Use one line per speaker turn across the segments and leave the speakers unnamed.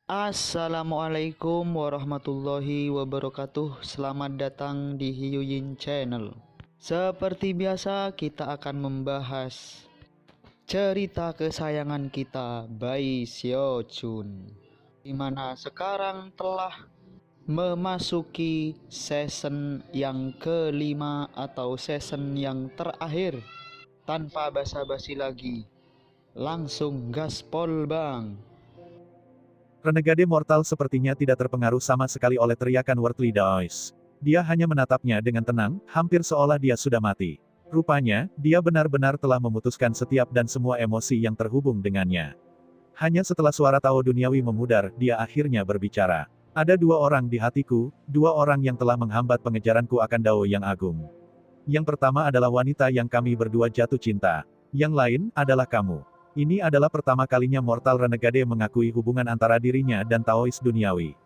Assalamualaikum warahmatullahi wabarakatuh. Selamat datang di Hiyuyin Channel. Seperti biasa, kita akan membahas cerita kesayangan kita, Bai Xiaochun, di mana sekarang telah memasuki season yang kelima atau season yang terakhir. Tanpa basa-basi lagi, langsung gaspol bang.
Renegade mortal sepertinya tidak terpengaruh sama sekali oleh teriakan Worldly Daois. Dia hanya menatapnya dengan tenang, hampir seolah dia sudah mati. Rupanya, dia benar-benar telah memutuskan setiap dan semua emosi yang terhubung dengannya. Hanya setelah suara Tao duniawi memudar, dia akhirnya berbicara. Ada dua orang di hatiku, dua orang yang telah menghambat pengejaranku akan Dao yang agung. Yang pertama adalah wanita yang kami berdua jatuh cinta. Yang lain, adalah kamu. Ini adalah pertama kalinya Mortal Renegade mengakui hubungan antara dirinya dan Taois duniawi.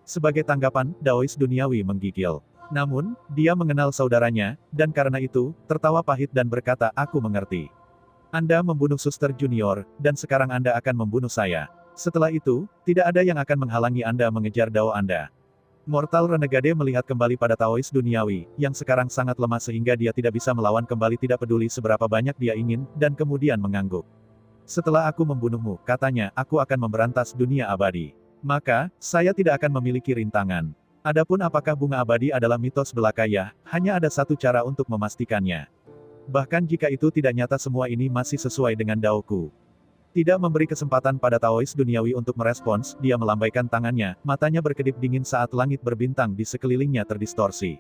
Sebagai tanggapan, Daois duniawi menggigil. Namun, dia mengenal saudaranya, dan karena itu, tertawa pahit dan berkata, aku mengerti. Anda membunuh suster junior, dan sekarang Anda akan membunuh saya. Setelah itu, tidak ada yang akan menghalangi Anda mengejar Dao Anda. Mortal Renegade melihat kembali pada Taois duniawi, yang sekarang sangat lemah sehingga dia tidak bisa melawan kembali tidak peduli seberapa banyak dia ingin, dan kemudian mengangguk. Setelah aku membunuhmu, katanya, aku akan memberantas dunia abadi. Maka, saya tidak akan memiliki rintangan. Adapun apakah bunga abadi adalah mitos belaka ya, hanya ada satu cara untuk memastikannya. Bahkan jika itu tidak nyata semua ini masih sesuai dengan daoku. Tidak memberi kesempatan pada Taois duniawi untuk merespons, dia melambaikan tangannya, matanya berkedip dingin saat langit berbintang di sekelilingnya terdistorsi.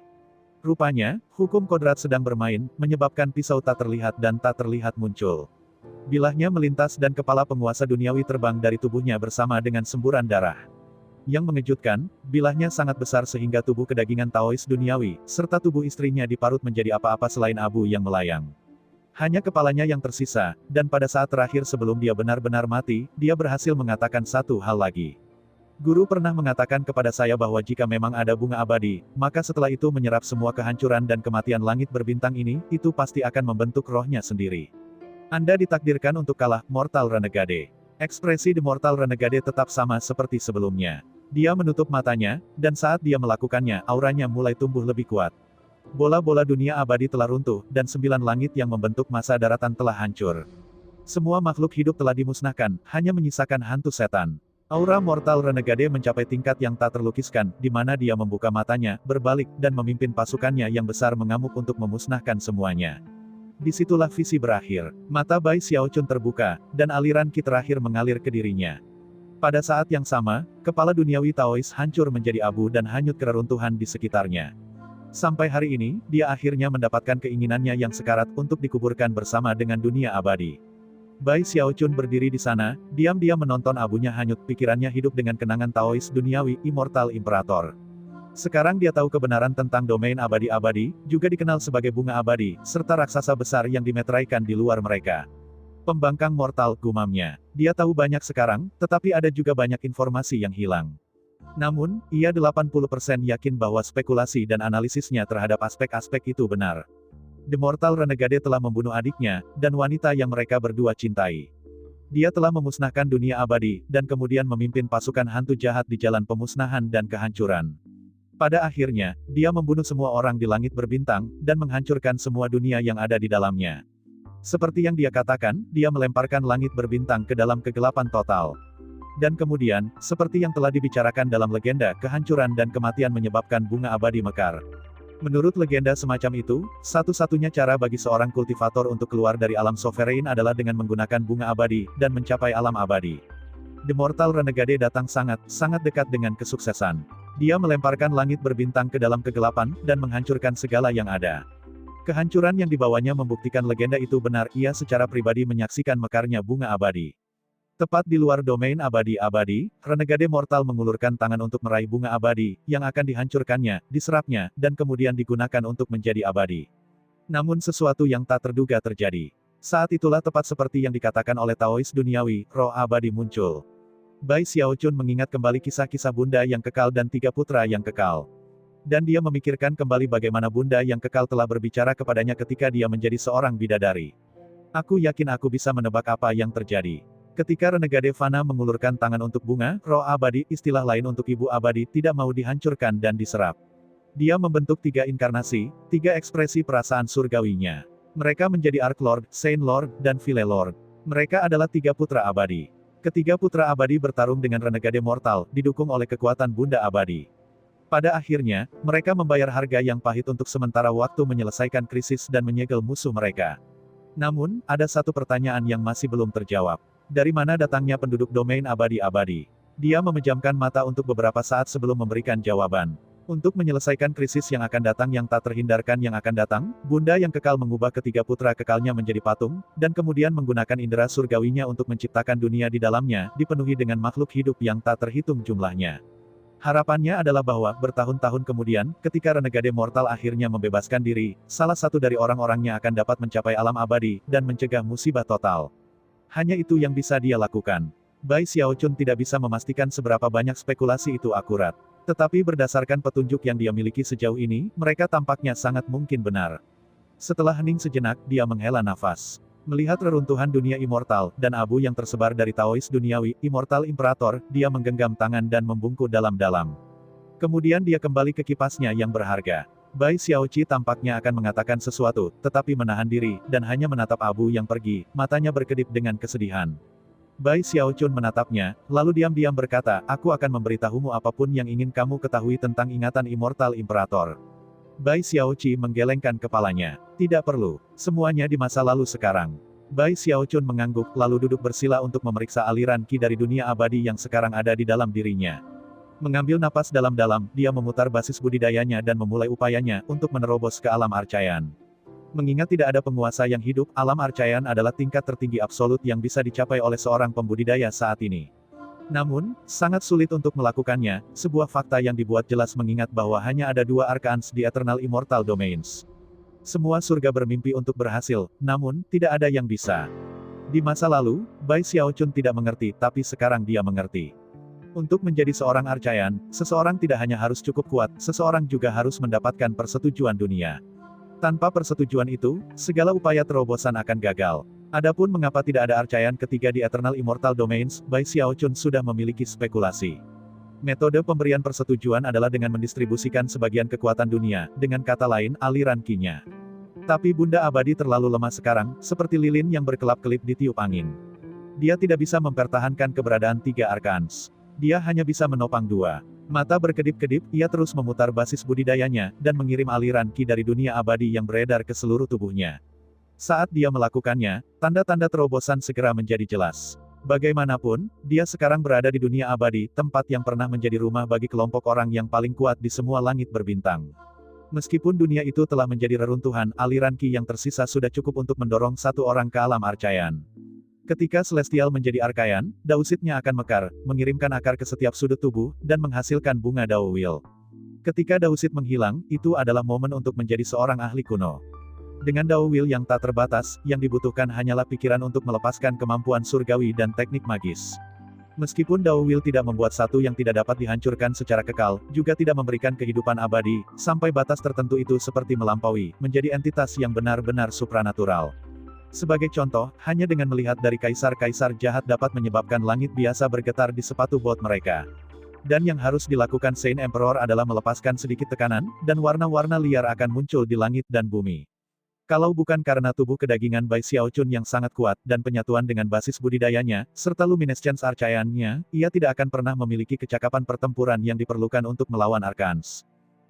Rupanya, hukum kodrat sedang bermain, menyebabkan pisau tak terlihat dan tak terlihat muncul. Bilahnya melintas dan kepala penguasa duniawi terbang dari tubuhnya bersama dengan semburan darah. Yang mengejutkan, bilahnya sangat besar sehingga tubuh kedagingan Taois duniawi, serta tubuh istrinya diparut menjadi apa-apa selain abu yang melayang. Hanya kepalanya yang tersisa, dan pada saat terakhir sebelum dia benar-benar mati, dia berhasil mengatakan satu hal lagi. Guru pernah mengatakan kepada saya bahwa jika memang ada bunga abadi, maka setelah itu menyerap semua kehancuran dan kematian langit berbintang ini, itu pasti akan membentuk rohnya sendiri. Anda ditakdirkan untuk kalah, Mortal Renegade. Ekspresi The Mortal Renegade tetap sama seperti sebelumnya. Dia menutup matanya, dan saat dia melakukannya, auranya mulai tumbuh lebih kuat. Bola-bola dunia abadi telah runtuh, dan 9 langit yang membentuk masa daratan telah hancur. Semua makhluk hidup telah dimusnahkan, hanya menyisakan hantu setan. Aura Mortal Renegade mencapai tingkat yang tak terlukiskan, di mana dia membuka matanya, berbalik, dan memimpin pasukannya yang besar mengamuk untuk memusnahkan semuanya. Disitulah visi berakhir. Mata Bai Xiaochun terbuka, dan aliran ki terakhir mengalir ke dirinya. Pada saat yang sama, kepala duniawi Taois hancur menjadi abu dan hanyut ke reruntuhan di sekitarnya. Sampai hari ini, dia akhirnya mendapatkan keinginannya yang sekarat untuk dikuburkan bersama dengan dunia abadi. Bai Xiaochun berdiri di sana, diam-diam menonton abunya hanyut, pikirannya hidup dengan kenangan Taois duniawi, Immortal Imperator. Sekarang dia tahu kebenaran tentang domain abadi-abadi, juga dikenal sebagai bunga abadi, serta raksasa besar yang dimeteraikan di luar mereka. Pembangkang mortal, gumamnya. Dia tahu banyak sekarang, tetapi ada juga banyak informasi yang hilang. Namun, ia 80% yakin bahwa spekulasi dan analisisnya terhadap aspek-aspek itu benar. The Mortal Renegade telah membunuh adiknya, dan wanita yang mereka berdua cintai. Dia telah memusnahkan dunia abadi, dan kemudian memimpin pasukan hantu jahat di jalan pemusnahan dan kehancuran. Pada akhirnya, dia membunuh semua orang di langit berbintang, dan menghancurkan semua dunia yang ada di dalamnya. Seperti yang dia katakan, dia melemparkan langit berbintang ke dalam kegelapan total. Dan kemudian, seperti yang telah dibicarakan dalam legenda, kehancuran dan kematian menyebabkan bunga abadi mekar. Menurut legenda semacam itu, satu-satunya cara bagi seorang kultivator untuk keluar dari alam sovereign adalah dengan menggunakan bunga abadi, dan mencapai alam abadi. The Mortal Renegade datang sangat dekat dengan kesuksesan. Dia melemparkan langit berbintang ke dalam kegelapan, dan menghancurkan segala yang ada. Kehancuran yang dibawanya membuktikan legenda itu benar, ia secara pribadi menyaksikan mekarnya bunga abadi. Tepat di luar domain abadi-abadi, Renegade Mortal mengulurkan tangan untuk meraih bunga abadi, yang akan dihancurkannya, diserapnya, dan kemudian digunakan untuk menjadi abadi. Namun sesuatu yang tak terduga terjadi. Saat itulah tepat seperti yang dikatakan oleh Taois duniawi, roh abadi muncul. Bai Xiaochun mengingat kembali kisah-kisah bunda yang kekal dan 3 putra yang kekal. Dan dia memikirkan kembali bagaimana bunda yang kekal telah berbicara kepadanya ketika dia menjadi seorang bidadari. Aku yakin aku bisa menebak apa yang terjadi. Ketika renegade Fana mengulurkan tangan untuk bunga, roh abadi, istilah lain untuk ibu abadi, tidak mau dihancurkan dan diserap. Dia membentuk 3 inkarnasi, 3 ekspresi perasaan surgawinya. Mereka menjadi Arc Lord, Saint Lord, dan Vile Lord. Mereka adalah 3 putra abadi. Ketiga putra abadi bertarung dengan renegade mortal, didukung oleh kekuatan Bunda Abadi. Pada akhirnya, mereka membayar harga yang pahit untuk sementara waktu menyelesaikan krisis dan menyegel musuh mereka. Namun, ada satu pertanyaan yang masih belum terjawab. Dari mana datangnya penduduk domain abadi-abadi? Dia memejamkan mata untuk beberapa saat sebelum memberikan jawaban. Untuk menyelesaikan krisis yang akan datang yang tak terhindarkan yang akan datang, Bunda yang kekal mengubah ketiga putra kekalnya menjadi patung, dan kemudian menggunakan indera surgawinya untuk menciptakan dunia di dalamnya, dipenuhi dengan makhluk hidup yang tak terhitung jumlahnya. Harapannya adalah bahwa, bertahun-tahun kemudian, ketika renegade mortal akhirnya membebaskan diri, salah satu dari orang-orangnya akan dapat mencapai alam abadi, dan mencegah musibah total. Hanya itu yang bisa dia lakukan. Bai Xiaochun tidak bisa memastikan seberapa banyak spekulasi itu akurat. Tetapi berdasarkan petunjuk yang dia miliki sejauh ini, mereka tampaknya sangat mungkin benar. Setelah hening sejenak, dia menghela nafas. Melihat reruntuhan dunia immortal, dan abu yang tersebar dari Taois duniawi, Immortal Imperator, dia menggenggam tangan dan membungkuk dalam-dalam. Kemudian dia kembali ke kipasnya yang berharga. Bai Xiaoqi tampaknya akan mengatakan sesuatu, tetapi menahan diri, dan hanya menatap abu yang pergi, matanya berkedip dengan kesedihan. Bai Xiaochun menatapnya, lalu diam-diam berkata, aku akan memberitahumu apapun yang ingin kamu ketahui tentang ingatan Immortal Imperator. Bai Xiaoqi menggelengkan kepalanya. Tidak perlu. Semuanya di masa lalu sekarang. Bai Xiaochun mengangguk, lalu duduk bersila untuk memeriksa aliran ki dari dunia abadi yang sekarang ada di dalam dirinya. Mengambil napas dalam-dalam, dia memutar basis budidayanya dan memulai upayanya untuk menerobos ke alam Archaean. Mengingat tidak ada penguasa yang hidup, alam Archaean adalah tingkat tertinggi absolut yang bisa dicapai oleh seorang pembudidaya saat ini. Namun, sangat sulit untuk melakukannya, sebuah fakta yang dibuat jelas mengingat bahwa hanya ada 2 Archons di Eternal Immortal Domains. Semua surga bermimpi untuk berhasil, namun, tidak ada yang bisa. Di masa lalu, Bai Xiaochun tidak mengerti, tapi sekarang dia mengerti. Untuk menjadi seorang Archaean, seseorang tidak hanya harus cukup kuat, seseorang juga harus mendapatkan persetujuan dunia. Tanpa persetujuan itu, segala upaya terobosan akan gagal. Adapun mengapa tidak ada Archaean ketiga di Eternal Immortal Domains, Bai Xiaochun sudah memiliki spekulasi. Metode pemberian persetujuan adalah dengan mendistribusikan sebagian kekuatan dunia, dengan kata lain, aliran ki-nya. Tapi Bunda Abadi terlalu lemah sekarang, seperti lilin yang berkelap-kelip di tiup angin. Dia tidak bisa mempertahankan keberadaan 3 Archons. Dia hanya bisa menopang 2. Mata berkedip-kedip, ia terus memutar basis budidayanya, dan mengirim aliran ki dari dunia abadi yang beredar ke seluruh tubuhnya. Saat dia melakukannya, tanda-tanda terobosan segera menjadi jelas. Bagaimanapun, dia sekarang berada di dunia abadi, tempat yang pernah menjadi rumah bagi kelompok orang yang paling kuat di semua langit berbintang. Meskipun dunia itu telah menjadi reruntuhan, aliran ki yang tersisa sudah cukup untuk mendorong satu orang ke alam Archaean. Ketika Celestial menjadi Archaean, Dausitnya akan mekar, mengirimkan akar ke setiap sudut tubuh, dan menghasilkan bunga Dao Will. Ketika Dausit menghilang, itu adalah momen untuk menjadi seorang ahli kuno. Dengan Dao Will yang tak terbatas, yang dibutuhkan hanyalah pikiran untuk melepaskan kemampuan surgawi dan teknik magis. Meskipun Dao Will tidak membuat satu yang tidak dapat dihancurkan secara kekal, juga tidak memberikan kehidupan abadi, sampai batas tertentu itu seperti melampaui, menjadi entitas yang benar-benar supranatural. Sebagai contoh, hanya dengan melihat dari kaisar-kaisar jahat dapat menyebabkan langit biasa bergetar di sepatu bot mereka. Dan yang harus dilakukan Saint Emperor adalah melepaskan sedikit tekanan, dan warna-warna liar akan muncul di langit dan bumi. Kalau bukan karena tubuh kedagingan Bai Xiaochun yang sangat kuat, dan penyatuan dengan basis budidayanya, serta luminescence Archaean-nya, ia tidak akan pernah memiliki kecakapan pertempuran yang diperlukan untuk melawan Archons.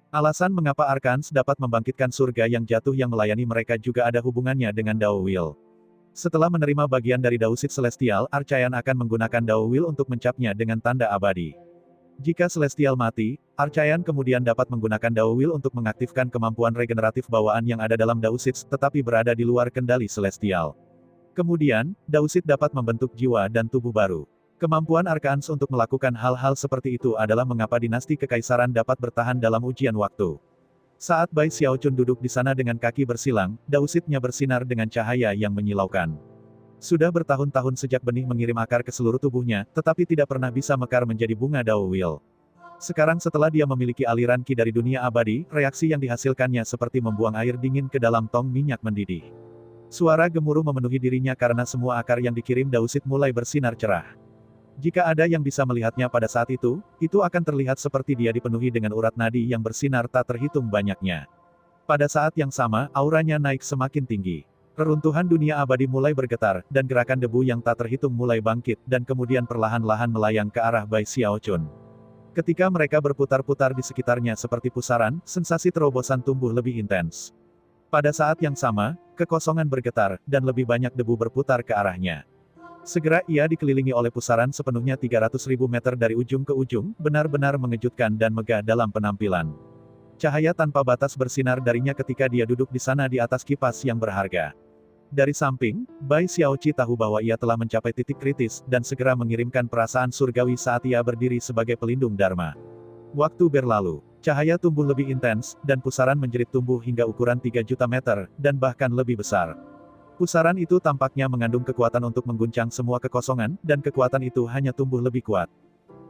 Alasan mengapa Archons dapat membangkitkan surga yang jatuh yang melayani mereka juga ada hubungannya dengan Dao Will. Setelah menerima bagian dari Dausit Celestial, Archaean akan menggunakan Dao Will untuk mencapnya dengan tanda abadi. Jika Celestial mati, Archaean kemudian dapat menggunakan Dao Will untuk mengaktifkan kemampuan regeneratif bawaan yang ada dalam Dausit, tetapi berada di luar kendali Celestial. Kemudian, Dausit dapat membentuk jiwa dan tubuh baru. Kemampuan Archons untuk melakukan hal-hal seperti itu adalah mengapa dinasti kekaisaran dapat bertahan dalam ujian waktu. Saat Bai Xiaochun duduk di sana dengan kaki bersilang, Dausitnya bersinar dengan cahaya yang menyilaukan. Sudah bertahun-tahun sejak benih mengirim akar ke seluruh tubuhnya, tetapi tidak pernah bisa mekar menjadi bunga Dao Will. Sekarang setelah dia memiliki aliran ki dari dunia abadi, reaksi yang dihasilkannya seperti membuang air dingin ke dalam tong minyak mendidih. Suara gemuruh memenuhi dirinya karena semua akar yang dikirim Dausit mulai bersinar cerah. Jika ada yang bisa melihatnya pada saat itu akan terlihat seperti dia dipenuhi dengan urat nadi yang bersinar tak terhitung banyaknya. Pada saat yang sama, auranya naik semakin tinggi. Reruntuhan dunia abadi mulai bergetar, dan gerakan debu yang tak terhitung mulai bangkit, dan kemudian perlahan-lahan melayang ke arah Bai Xiaochun. Ketika mereka berputar-putar di sekitarnya seperti pusaran, sensasi terobosan tumbuh lebih intens. Pada saat yang sama, kekosongan bergetar, dan lebih banyak debu berputar ke arahnya. Segera ia dikelilingi oleh pusaran sepenuhnya 300.000 meter dari ujung ke ujung, benar-benar mengejutkan dan megah dalam penampilan. Cahaya tanpa batas bersinar darinya ketika dia duduk di sana di atas kipas yang berharga. Dari samping, Bai Xiaoqi tahu bahwa ia telah mencapai titik kritis, dan segera mengirimkan perasaan surgawi saat ia berdiri sebagai pelindung Dharma. Waktu berlalu, cahaya tumbuh lebih intens, dan pusaran menjerit tumbuh hingga ukuran 3 juta meter, dan bahkan lebih besar. Pusaran itu tampaknya mengandung kekuatan untuk mengguncang semua kekosongan, dan kekuatan itu hanya tumbuh lebih kuat.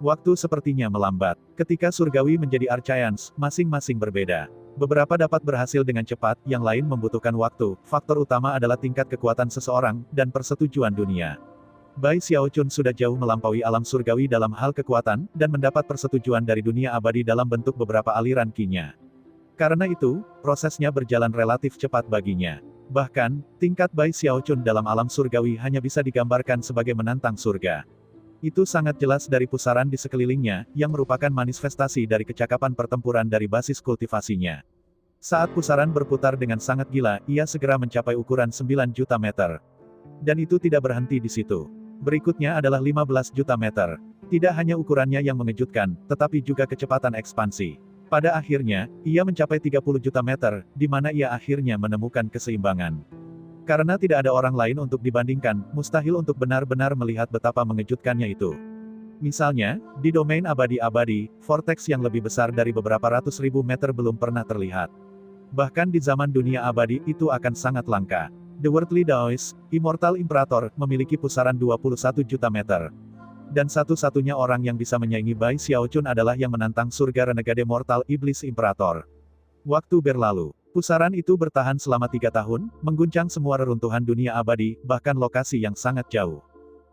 Waktu sepertinya melambat. Ketika surgawi menjadi Archaians, masing-masing berbeda. Beberapa dapat berhasil dengan cepat, yang lain membutuhkan waktu. Faktor utama adalah tingkat kekuatan seseorang, dan persetujuan dunia. Bai Xiaochun sudah jauh melampaui alam surgawi dalam hal kekuatan, dan mendapat persetujuan dari dunia abadi dalam bentuk beberapa aliran qi-nya. Karena itu, prosesnya berjalan relatif cepat baginya. Bahkan, tingkat Bai Xiaochun dalam alam surgawi hanya bisa digambarkan sebagai menantang surga. Itu sangat jelas dari pusaran di sekelilingnya, yang merupakan manifestasi dari kecakapan pertempuran dari basis kultivasinya. Saat pusaran berputar dengan sangat gila, ia segera mencapai ukuran 9 juta meter. Dan itu tidak berhenti di situ. Berikutnya adalah 15 juta meter. Tidak hanya ukurannya yang mengejutkan, tetapi juga kecepatan ekspansi. Pada akhirnya, ia mencapai 30 juta meter, di mana ia akhirnya menemukan keseimbangan. Karena tidak ada orang lain untuk dibandingkan, mustahil untuk benar-benar melihat betapa mengejutkannya itu. Misalnya, di domain abadi-abadi, vortex yang lebih besar dari beberapa ratus ribu meter belum pernah terlihat. Bahkan di zaman dunia abadi, itu akan sangat langka. The Worldly Daoist, Immortal Imperator, memiliki pusaran 21 juta meter. Dan satu-satunya orang yang bisa menyaingi Bai Xiaochun adalah yang menantang surga renegade mortal Iblis Imperator. Waktu berlalu. Pusaran itu bertahan selama 3 tahun, mengguncang semua reruntuhan dunia abadi, bahkan lokasi yang sangat jauh.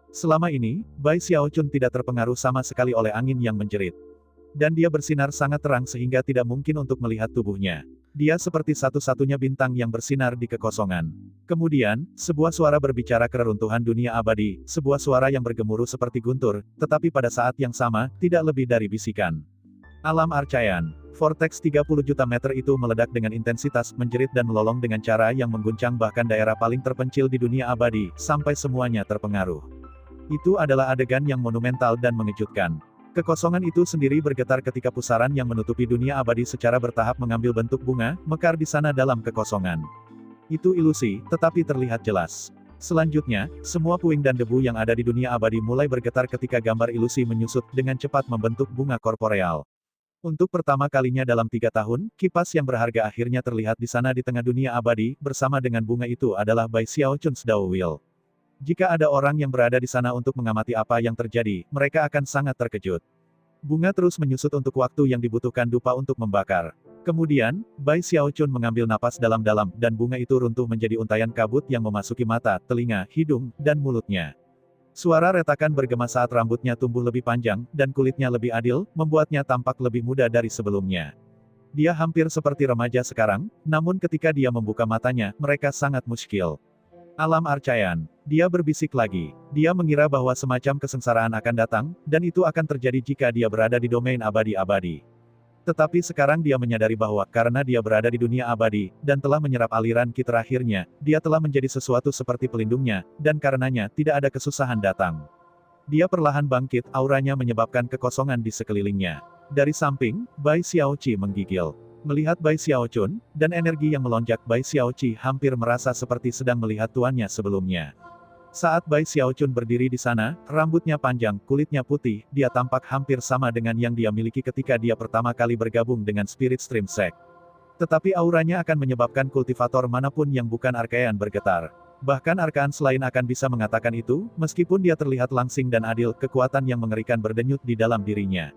Selama ini, Bai Xiaochun tidak terpengaruh sama sekali oleh angin yang menjerit. Dan dia bersinar sangat terang sehingga tidak mungkin untuk melihat tubuhnya. Dia seperti satu-satunya bintang yang bersinar di kekosongan. Kemudian, sebuah suara berbicara ke reruntuhan dunia abadi, sebuah suara yang bergemuruh seperti guntur, tetapi pada saat yang sama, tidak lebih dari bisikan. Alam Archaian. Vortex 30 juta meter itu meledak dengan intensitas, menjerit dan melolong dengan cara yang mengguncang bahkan daerah paling terpencil di dunia abadi, sampai semuanya terpengaruh. Itu adalah adegan yang monumental dan mengejutkan. Kekosongan itu sendiri bergetar ketika pusaran yang menutupi dunia abadi secara bertahap mengambil bentuk bunga, mekar di sana dalam kekosongan. Itu ilusi, tetapi terlihat jelas. Selanjutnya, semua puing dan debu yang ada di dunia abadi mulai bergetar ketika gambar ilusi menyusut dengan cepat membentuk bunga korporeal. Untuk pertama kalinya dalam 3 tahun, kipas yang berharga akhirnya terlihat di sana di tengah dunia abadi, bersama dengan bunga itu adalah Bai Xiaochun's Dao Will. Jika ada orang yang berada di sana untuk mengamati apa yang terjadi, mereka akan sangat terkejut. Bunga terus menyusut untuk waktu yang dibutuhkan dupa untuk membakar. Kemudian, Bai Xiaochun mengambil napas dalam-dalam, dan bunga itu runtuh menjadi untayan kabut yang memasuki mata, telinga, hidung, dan mulutnya. Suara retakan bergema saat rambutnya tumbuh lebih panjang, dan kulitnya lebih adil, membuatnya tampak lebih muda dari sebelumnya. Dia hampir seperti remaja sekarang, namun ketika dia membuka matanya, mereka sangat muskil. Alam Archaian. Dia berbisik lagi. Dia mengira bahwa semacam kesengsaraan akan datang, dan itu akan terjadi jika dia berada di domain abadi-abadi. Tetapi sekarang dia menyadari bahwa, karena dia berada di dunia abadi, dan telah menyerap aliran qi terakhirnya, dia telah menjadi sesuatu seperti pelindungnya, dan karenanya, tidak ada kesusahan datang. Dia perlahan bangkit, auranya menyebabkan kekosongan di sekelilingnya. Dari samping, Bai Xiaoqi menggigil. Melihat Bai Xiaochun, dan energi yang melonjak Bai Xiaoqi hampir merasa seperti sedang melihat tuannya sebelumnya. Saat Bai Xiaochun berdiri di sana, rambutnya panjang, kulitnya putih, dia tampak hampir sama dengan yang dia miliki ketika dia pertama kali bergabung dengan Spirit Stream Sect. Tetapi auranya akan menyebabkan kultivator manapun yang bukan Archaean bergetar. Bahkan Arkaan selain akan bisa mengatakan itu, meskipun dia terlihat langsing dan adil, kekuatan yang mengerikan berdenyut di dalam dirinya.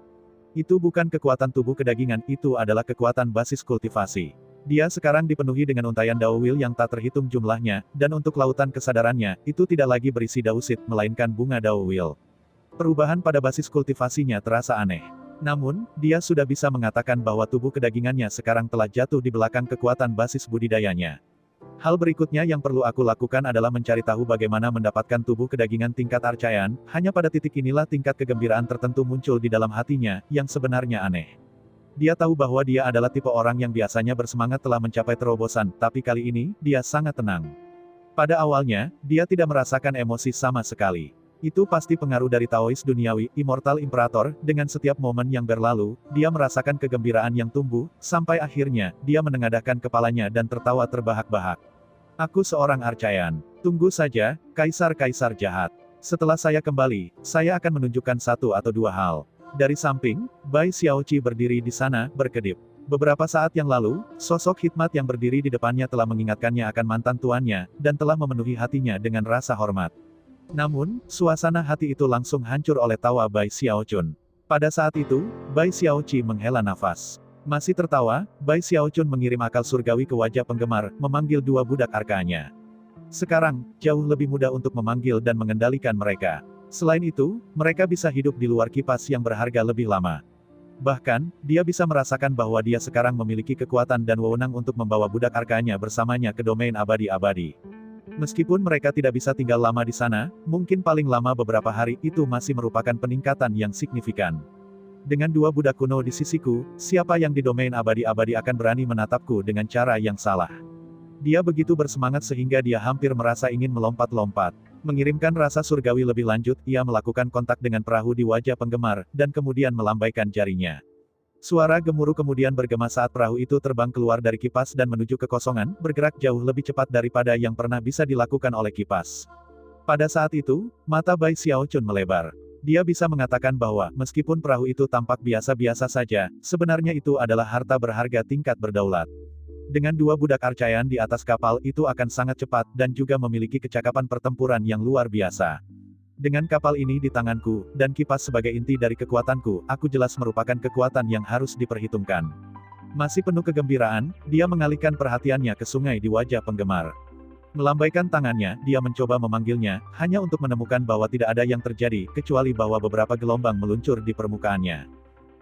Itu bukan kekuatan tubuh kedagingan, itu adalah kekuatan basis kultivasi. Dia sekarang dipenuhi dengan untayan Daowil yang tak terhitung jumlahnya, dan untuk lautan kesadarannya, itu tidak lagi berisi Daosit, melainkan bunga Daowil. Perubahan pada basis kultivasinya terasa aneh. Namun, dia sudah bisa mengatakan bahwa tubuh kedagingannya sekarang telah jatuh di belakang kekuatan basis budidayanya. Hal berikutnya yang perlu aku lakukan adalah mencari tahu bagaimana mendapatkan tubuh kedagingan tingkat arcaian. Hanya pada titik inilah tingkat kegembiraan tertentu muncul di dalam hatinya, yang sebenarnya aneh. Dia tahu bahwa dia adalah tipe orang yang biasanya bersemangat telah mencapai terobosan, tapi kali ini, dia sangat tenang. Pada awalnya, dia tidak merasakan emosi sama sekali. Itu pasti pengaruh dari Taois duniawi, Immortal Imperator. Dengan setiap momen yang berlalu, dia merasakan kegembiraan yang tumbuh, sampai akhirnya, dia menengadahkan kepalanya dan tertawa terbahak-bahak. Aku seorang arcaian. Tunggu saja, kaisar-kaisar jahat. Setelah saya kembali, saya akan menunjukkan satu atau dua hal. Dari samping, Bai Xiaoqi berdiri di sana, berkedip. Beberapa saat yang lalu, sosok hikmat yang berdiri di depannya telah mengingatkannya akan mantan tuannya, dan telah memenuhi hatinya dengan rasa hormat. Namun, suasana hati itu langsung hancur oleh tawa Bai Xiaochun. Pada saat itu, Bai Xiaoqi menghela nafas. Masih tertawa, Bai Xiaochun mengirim akal surgawi ke wajah penggemar, memanggil dua budak arkanya. Sekarang, jauh lebih mudah untuk memanggil dan mengendalikan mereka. Selain itu, mereka bisa hidup di luar kipas yang berharga lebih lama. Bahkan, dia bisa merasakan bahwa dia sekarang memiliki kekuatan dan wewenang untuk membawa budak arkanya bersamanya ke domain abadi-abadi. Meskipun mereka tidak bisa tinggal lama di sana, mungkin paling lama beberapa hari, itu masih merupakan peningkatan yang signifikan. Dengan dua budak kuno di sisiku, siapa yang di domain abadi-abadi akan berani menatapku dengan cara yang salah? Dia begitu bersemangat sehingga dia hampir merasa ingin melompat-lompat. Mengirimkan rasa surgawi lebih lanjut, ia melakukan kontak dengan perahu di wajah penggemar, dan kemudian melambaikan jarinya. Suara gemuruh kemudian bergema saat perahu itu terbang keluar dari kipas dan menuju ke kosongan, bergerak jauh lebih cepat daripada yang pernah bisa dilakukan oleh kipas. Pada saat itu, mata Bai Xiaochun melebar. Dia bisa mengatakan bahwa, meskipun perahu itu tampak biasa-biasa saja, sebenarnya itu adalah harta berharga tingkat berdaulat. Dengan dua budak arcaian di atas kapal, itu akan sangat cepat, dan juga memiliki kecakapan pertempuran yang luar biasa. Dengan kapal ini di tanganku, dan kipas sebagai inti dari kekuatanku, aku jelas merupakan kekuatan yang harus diperhitungkan. Masih penuh kegembiraan, dia mengalihkan perhatiannya ke sungai di wajah penggemar. Melambaikan tangannya, dia mencoba memanggilnya, hanya untuk menemukan bahwa tidak ada yang terjadi, kecuali bahwa beberapa gelombang meluncur di permukaannya.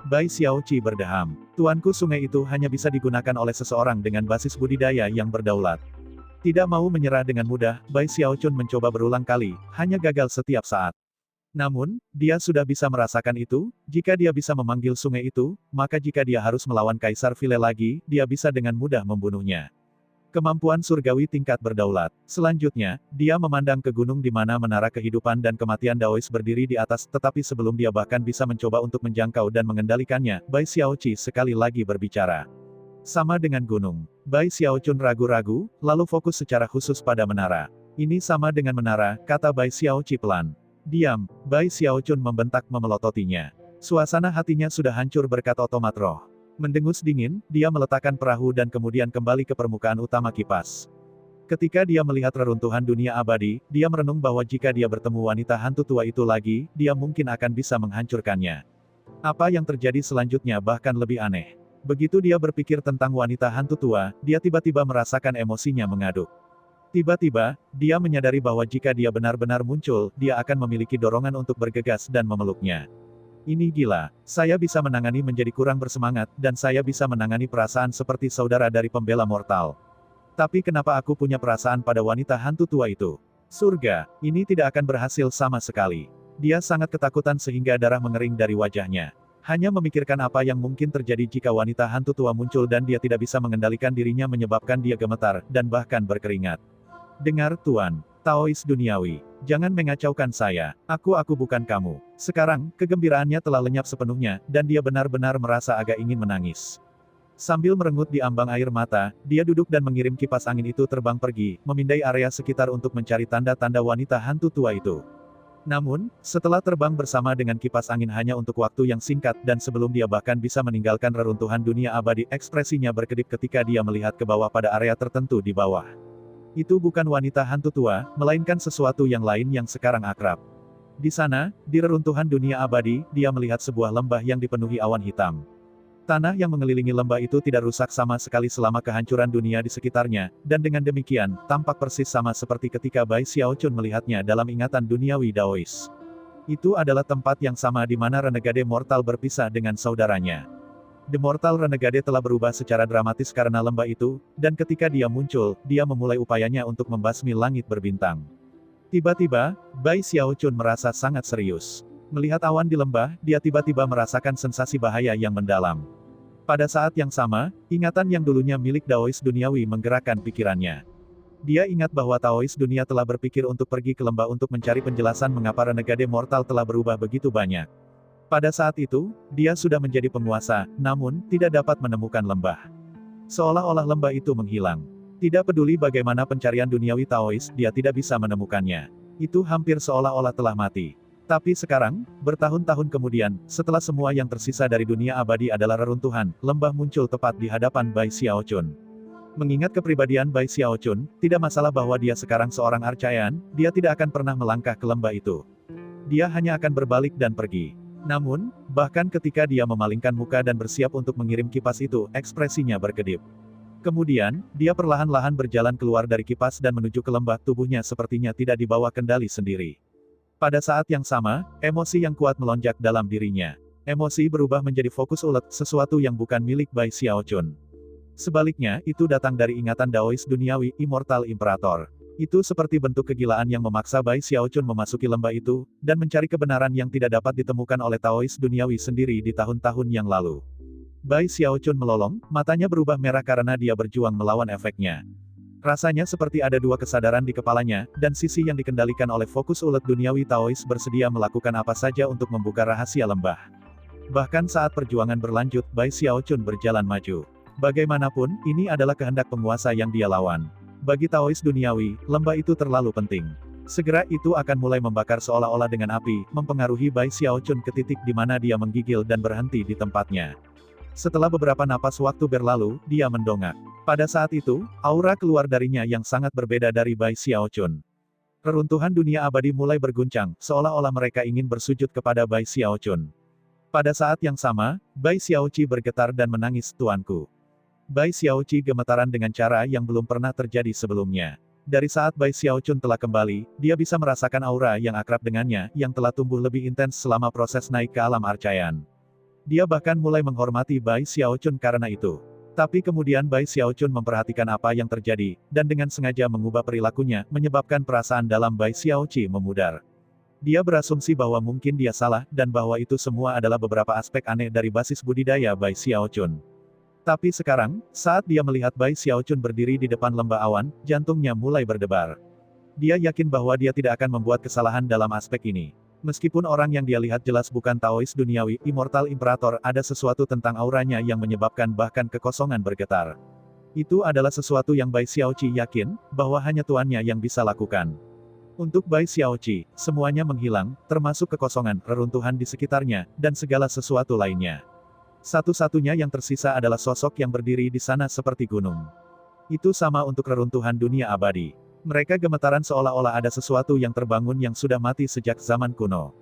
Bai Xiaoqi berdeham. Tuanku, sungai itu hanya bisa digunakan oleh seseorang dengan basis budidaya yang berdaulat. Tidak mau menyerah dengan mudah, Bai Xiaochun mencoba berulang kali, hanya gagal setiap saat. Namun, dia sudah bisa merasakan itu, jika dia bisa memanggil sungai itu, maka jika dia harus melawan Kaisar Vile lagi, dia bisa dengan mudah membunuhnya. Kemampuan surgawi tingkat berdaulat. Selanjutnya, dia memandang ke gunung di mana menara kehidupan dan kematian Daois berdiri di atas, tetapi sebelum dia bahkan bisa mencoba untuk menjangkau dan mengendalikannya, Bai Xiaoqi sekali lagi berbicara. Sama dengan gunung, Bai Xiaochun ragu-ragu, lalu fokus secara khusus pada menara. Ini sama dengan menara, kata Bai Xiaoqi pelan. Diam, Bai Xiaochun membentak memelototinya. Suasana hatinya sudah hancur berkat otomat roh. Mendengus dingin, dia meletakkan perahu dan kemudian kembali ke permukaan utama kipas. Ketika dia melihat reruntuhan dunia abadi, dia merenung bahwa jika dia bertemu wanita hantu tua itu lagi, dia mungkin akan bisa menghancurkannya. Apa yang terjadi selanjutnya bahkan lebih aneh. Begitu dia berpikir tentang wanita hantu tua, dia tiba-tiba merasakan emosinya mengaduk. Tiba-tiba, dia menyadari bahwa jika dia benar-benar muncul, dia akan memiliki dorongan untuk bergegas dan memeluknya. Ini gila, saya bisa menangani menjadi kurang bersemangat, dan saya bisa menangani perasaan seperti saudara dari pembela mortal. Tapi kenapa aku punya perasaan pada wanita hantu tua itu? Surga, ini tidak akan berhasil sama sekali. Dia sangat ketakutan sehingga darah mengering dari wajahnya. Hanya memikirkan apa yang mungkin terjadi jika wanita hantu tua muncul dan dia tidak bisa mengendalikan dirinya menyebabkan dia gemetar, dan bahkan berkeringat. Dengar Tuan, Taois duniawi, jangan mengacaukan saya, aku bukan kamu. Sekarang, kegembiraannya telah lenyap sepenuhnya, dan dia benar-benar merasa agak ingin menangis. Sambil merengut di ambang air mata, dia duduk dan mengirim kipas angin itu terbang pergi, memindai area sekitar untuk mencari tanda-tanda wanita hantu tua itu. Namun, setelah terbang bersama dengan kipas angin hanya untuk waktu yang singkat dan sebelum dia bahkan bisa meninggalkan reruntuhan dunia abadi, ekspresinya berkedip ketika dia melihat ke bawah pada area tertentu di bawah. Itu bukan wanita hantu tua, melainkan sesuatu yang lain yang sekarang akrab. Di sana, di reruntuhan dunia abadi, dia melihat sebuah lembah yang dipenuhi awan hitam. Tanah yang mengelilingi lembah itu tidak rusak sama sekali selama kehancuran dunia di sekitarnya, dan dengan demikian, tampak persis sama seperti ketika Bai Xiaochun melihatnya dalam ingatan duniawi Daois. Itu adalah tempat yang sama di mana renegade mortal berpisah dengan saudaranya. The Mortal Renegade telah berubah secara dramatis karena lembah itu, dan ketika dia muncul, dia memulai upayanya untuk membasmi langit berbintang. Tiba-tiba, Bai Xiaochun merasa sangat serius. Melihat awan di lembah, dia tiba-tiba merasakan sensasi bahaya yang mendalam. Pada saat yang sama, ingatan yang dulunya milik Daois duniawi menggerakkan pikirannya. Dia ingat bahwa Taois dunia telah berpikir untuk pergi ke lembah untuk mencari penjelasan mengapa renegade mortal telah berubah begitu banyak. Pada saat itu, dia sudah menjadi penguasa, namun, tidak dapat menemukan lembah. Seolah-olah lembah itu menghilang. Tidak peduli bagaimana pencarian duniawi Taois, dia tidak bisa menemukannya. Itu hampir seolah-olah telah mati. Tapi sekarang, bertahun-tahun kemudian, setelah semua yang tersisa dari dunia abadi adalah reruntuhan, lembah muncul tepat di hadapan Bai Xiaochun. Mengingat kepribadian Bai Xiaochun, tidak masalah bahwa dia sekarang seorang arcayan, dia tidak akan pernah melangkah ke lembah itu. Dia hanya akan berbalik dan pergi. Namun, bahkan ketika dia memalingkan muka dan bersiap untuk mengirim kipas itu, ekspresinya berkedip. Kemudian, dia perlahan-lahan berjalan keluar dari kipas dan menuju ke lembah, tubuhnya sepertinya tidak dibawa kendali sendiri. Pada saat yang sama, emosi yang kuat melonjak dalam dirinya. Emosi berubah menjadi fokus ulet, sesuatu yang bukan milik Bai Xiaochun. Sebaliknya, itu datang dari ingatan Daois duniawi, Immortal Imperator. Itu seperti bentuk kegilaan yang memaksa Bai Xiaochun memasuki lembah itu, dan mencari kebenaran yang tidak dapat ditemukan oleh Taois duniawi sendiri di tahun-tahun yang lalu. Bai Xiaochun melolong, matanya berubah merah karena dia berjuang melawan efeknya. Rasanya seperti ada dua kesadaran di kepalanya, dan sisi yang dikendalikan oleh fokus ulet duniawi Taois bersedia melakukan apa saja untuk membuka rahasia lembah. Bahkan saat perjuangan berlanjut, Bai Xiaochun berjalan maju. Bagaimanapun, ini adalah kehendak penguasa yang dia lawan. Bagi Taois duniawi, lembah itu terlalu penting. Segera itu akan mulai membakar seolah-olah dengan api, mempengaruhi Bai Xiaochun ke titik di mana dia menggigil dan berhenti di tempatnya. Setelah beberapa napas waktu berlalu, dia mendongak. Pada saat itu, aura keluar darinya yang sangat berbeda dari Bai Xiaochun. Reruntuhan dunia abadi mulai berguncang, seolah-olah mereka ingin bersujud kepada Bai Xiaochun. Pada saat yang sama, Bai Xiaochi bergetar dan menangis, "Tuanku." Bai Xiaochi gemetaran dengan cara yang belum pernah terjadi sebelumnya. Dari saat Bai Xiaochun telah kembali, dia bisa merasakan aura yang akrab dengannya, yang telah tumbuh lebih intens selama proses naik ke alam arcayan. Dia bahkan mulai menghormati Bai Xiaochun karena itu. Tapi kemudian Bai Xiaochun memperhatikan apa yang terjadi, dan dengan sengaja mengubah perilakunya, menyebabkan perasaan dalam Bai Xiaochi memudar. Dia berasumsi bahwa mungkin dia salah, dan bahwa itu semua adalah beberapa aspek aneh dari basis budidaya Bai Xiaochun. Tapi sekarang, saat dia melihat Bai Xiaochun berdiri di depan lembah awan, jantungnya mulai berdebar. Dia yakin bahwa dia tidak akan membuat kesalahan dalam aspek ini. Meskipun orang yang dia lihat jelas bukan Taois duniawi, Immortal Imperator, ada sesuatu tentang auranya yang menyebabkan bahkan kekosongan bergetar. Itu adalah sesuatu yang Bai Xiaochi yakin, bahwa hanya tuannya yang bisa lakukan. Untuk Bai Xiaochi, semuanya menghilang, termasuk kekosongan, reruntuhan di sekitarnya, dan segala sesuatu lainnya. Satu-satunya yang tersisa adalah sosok yang berdiri di sana seperti gunung. Itu sama untuk reruntuhan dunia abadi. Mereka gemetaran seolah-olah ada sesuatu yang terbangun yang sudah mati sejak zaman kuno.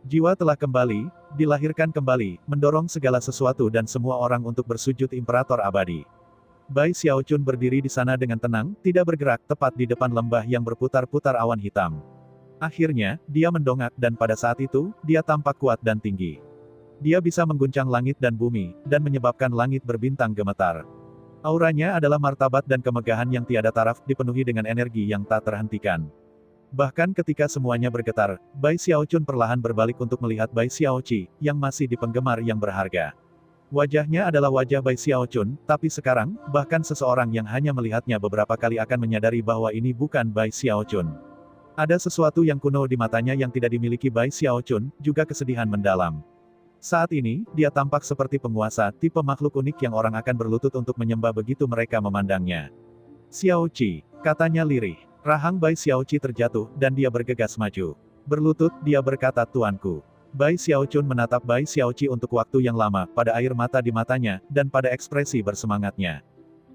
Jiwa telah kembali, dilahirkan kembali, mendorong segala sesuatu dan semua orang untuk bersujud Imperator abadi. Bai Xiaochun berdiri di sana dengan tenang, tidak bergerak, tepat di depan lembah yang berputar-putar awan hitam. Akhirnya, dia mendongak dan pada saat itu, dia tampak kuat dan tinggi. Dia bisa mengguncang langit dan bumi, dan menyebabkan langit berbintang gemetar. Auranya adalah martabat dan kemegahan yang tiada taraf, dipenuhi dengan energi yang tak terhentikan. Bahkan ketika semuanya bergetar, Bai Xiaochun perlahan berbalik untuk melihat Bai Xiaochi, yang masih di penggemar yang berharga. Wajahnya adalah wajah Bai Xiaochun, tapi sekarang, bahkan seseorang yang hanya melihatnya beberapa kali akan menyadari bahwa ini bukan Bai Xiaochun. Ada sesuatu yang kuno di matanya yang tidak dimiliki Bai Xiaochun, juga kesedihan mendalam. Saat ini, dia tampak seperti penguasa, tipe makhluk unik yang orang akan berlutut untuk menyembah begitu mereka memandangnya. "Xiaochi," katanya lirih. Rahang Bai Xiaochi terjatuh, dan dia bergegas maju. Berlutut, dia berkata, "Tuanku." Bai Xiaochun menatap Bai Xiaochi untuk waktu yang lama, pada air mata di matanya, dan pada ekspresi bersemangatnya.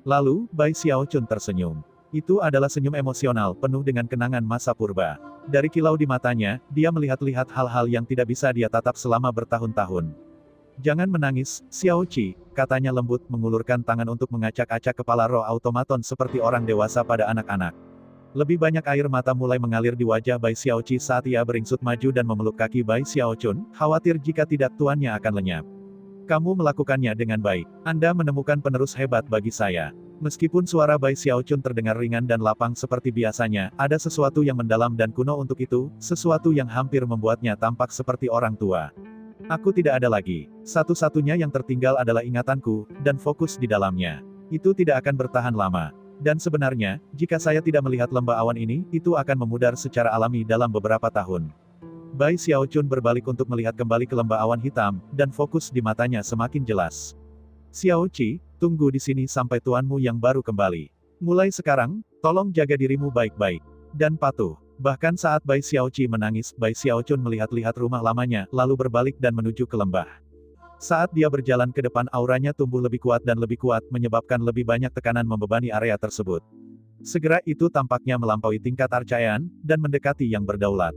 Lalu, Bai Xiaochun tersenyum. Itu adalah senyum emosional, penuh dengan kenangan masa purba. Dari kilau di matanya, dia melihat-lihat hal-hal yang tidak bisa dia tatap selama bertahun-tahun. Jangan menangis, Xiaoqi, katanya lembut mengulurkan tangan untuk mengacak-acak kepala roh automaton seperti orang dewasa pada anak-anak. Lebih banyak air mata mulai mengalir di wajah Bai Xiaoqi saat ia beringsut maju dan memeluk kaki Bai Xiaochun, khawatir jika tidak tuannya akan lenyap. Kamu melakukannya dengan baik. Anda menemukan penerus hebat bagi saya. Meskipun suara Bai Xiaochun terdengar ringan dan lapang seperti biasanya, ada sesuatu yang mendalam dan kuno untuk itu, sesuatu yang hampir membuatnya tampak seperti orang tua. Aku tidak ada lagi. Satu-satunya yang tertinggal adalah ingatanku, dan fokus di dalamnya. Itu tidak akan bertahan lama. Dan sebenarnya, jika saya tidak melihat lembah awan ini, itu akan memudar secara alami dalam beberapa tahun. Bai Xiaochun berbalik untuk melihat kembali ke lembah awan hitam, dan fokus di matanya semakin jelas. Xiaoqi, tunggu di sini sampai tuanmu yang baru kembali. Mulai sekarang, tolong jaga dirimu baik-baik. Dan patuh. Bahkan saat Bai Xiaoqi menangis, Bai Xiaochun melihat-lihat rumah lamanya, lalu berbalik dan menuju ke lembah. Saat dia berjalan ke depan auranya tumbuh lebih kuat dan lebih kuat, menyebabkan lebih banyak tekanan membebani area tersebut. Segera itu tampaknya melampaui tingkat arcaian, dan mendekati yang berdaulat.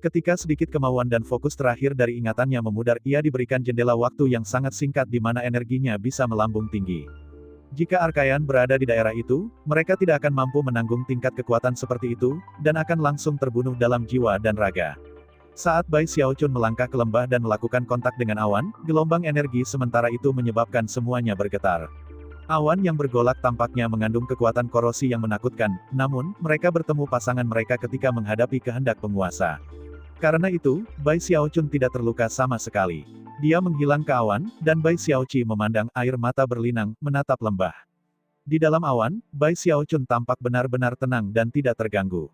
Ketika sedikit kemauan dan fokus terakhir dari ingatannya memudar, ia diberikan jendela waktu yang sangat singkat di mana energinya bisa melambung tinggi. Jika Arkayan berada di daerah itu, mereka tidak akan mampu menanggung tingkat kekuatan seperti itu, dan akan langsung terbunuh dalam jiwa dan raga. Saat Bai Xiaochun melangkah ke lembah dan melakukan kontak dengan awan, gelombang energi sementara itu menyebabkan semuanya bergetar. Awan yang bergolak tampaknya mengandung kekuatan korosi yang menakutkan, namun, mereka bertemu pasangan mereka ketika menghadapi kehendak penguasa. Karena itu, Bai Xiaochun tidak terluka sama sekali. Dia menghilang ke awan, dan Bai Xiaoqi memandang air mata berlinang, menatap lembah. Di dalam awan, Bai Xiaochun tampak benar-benar tenang dan tidak terganggu.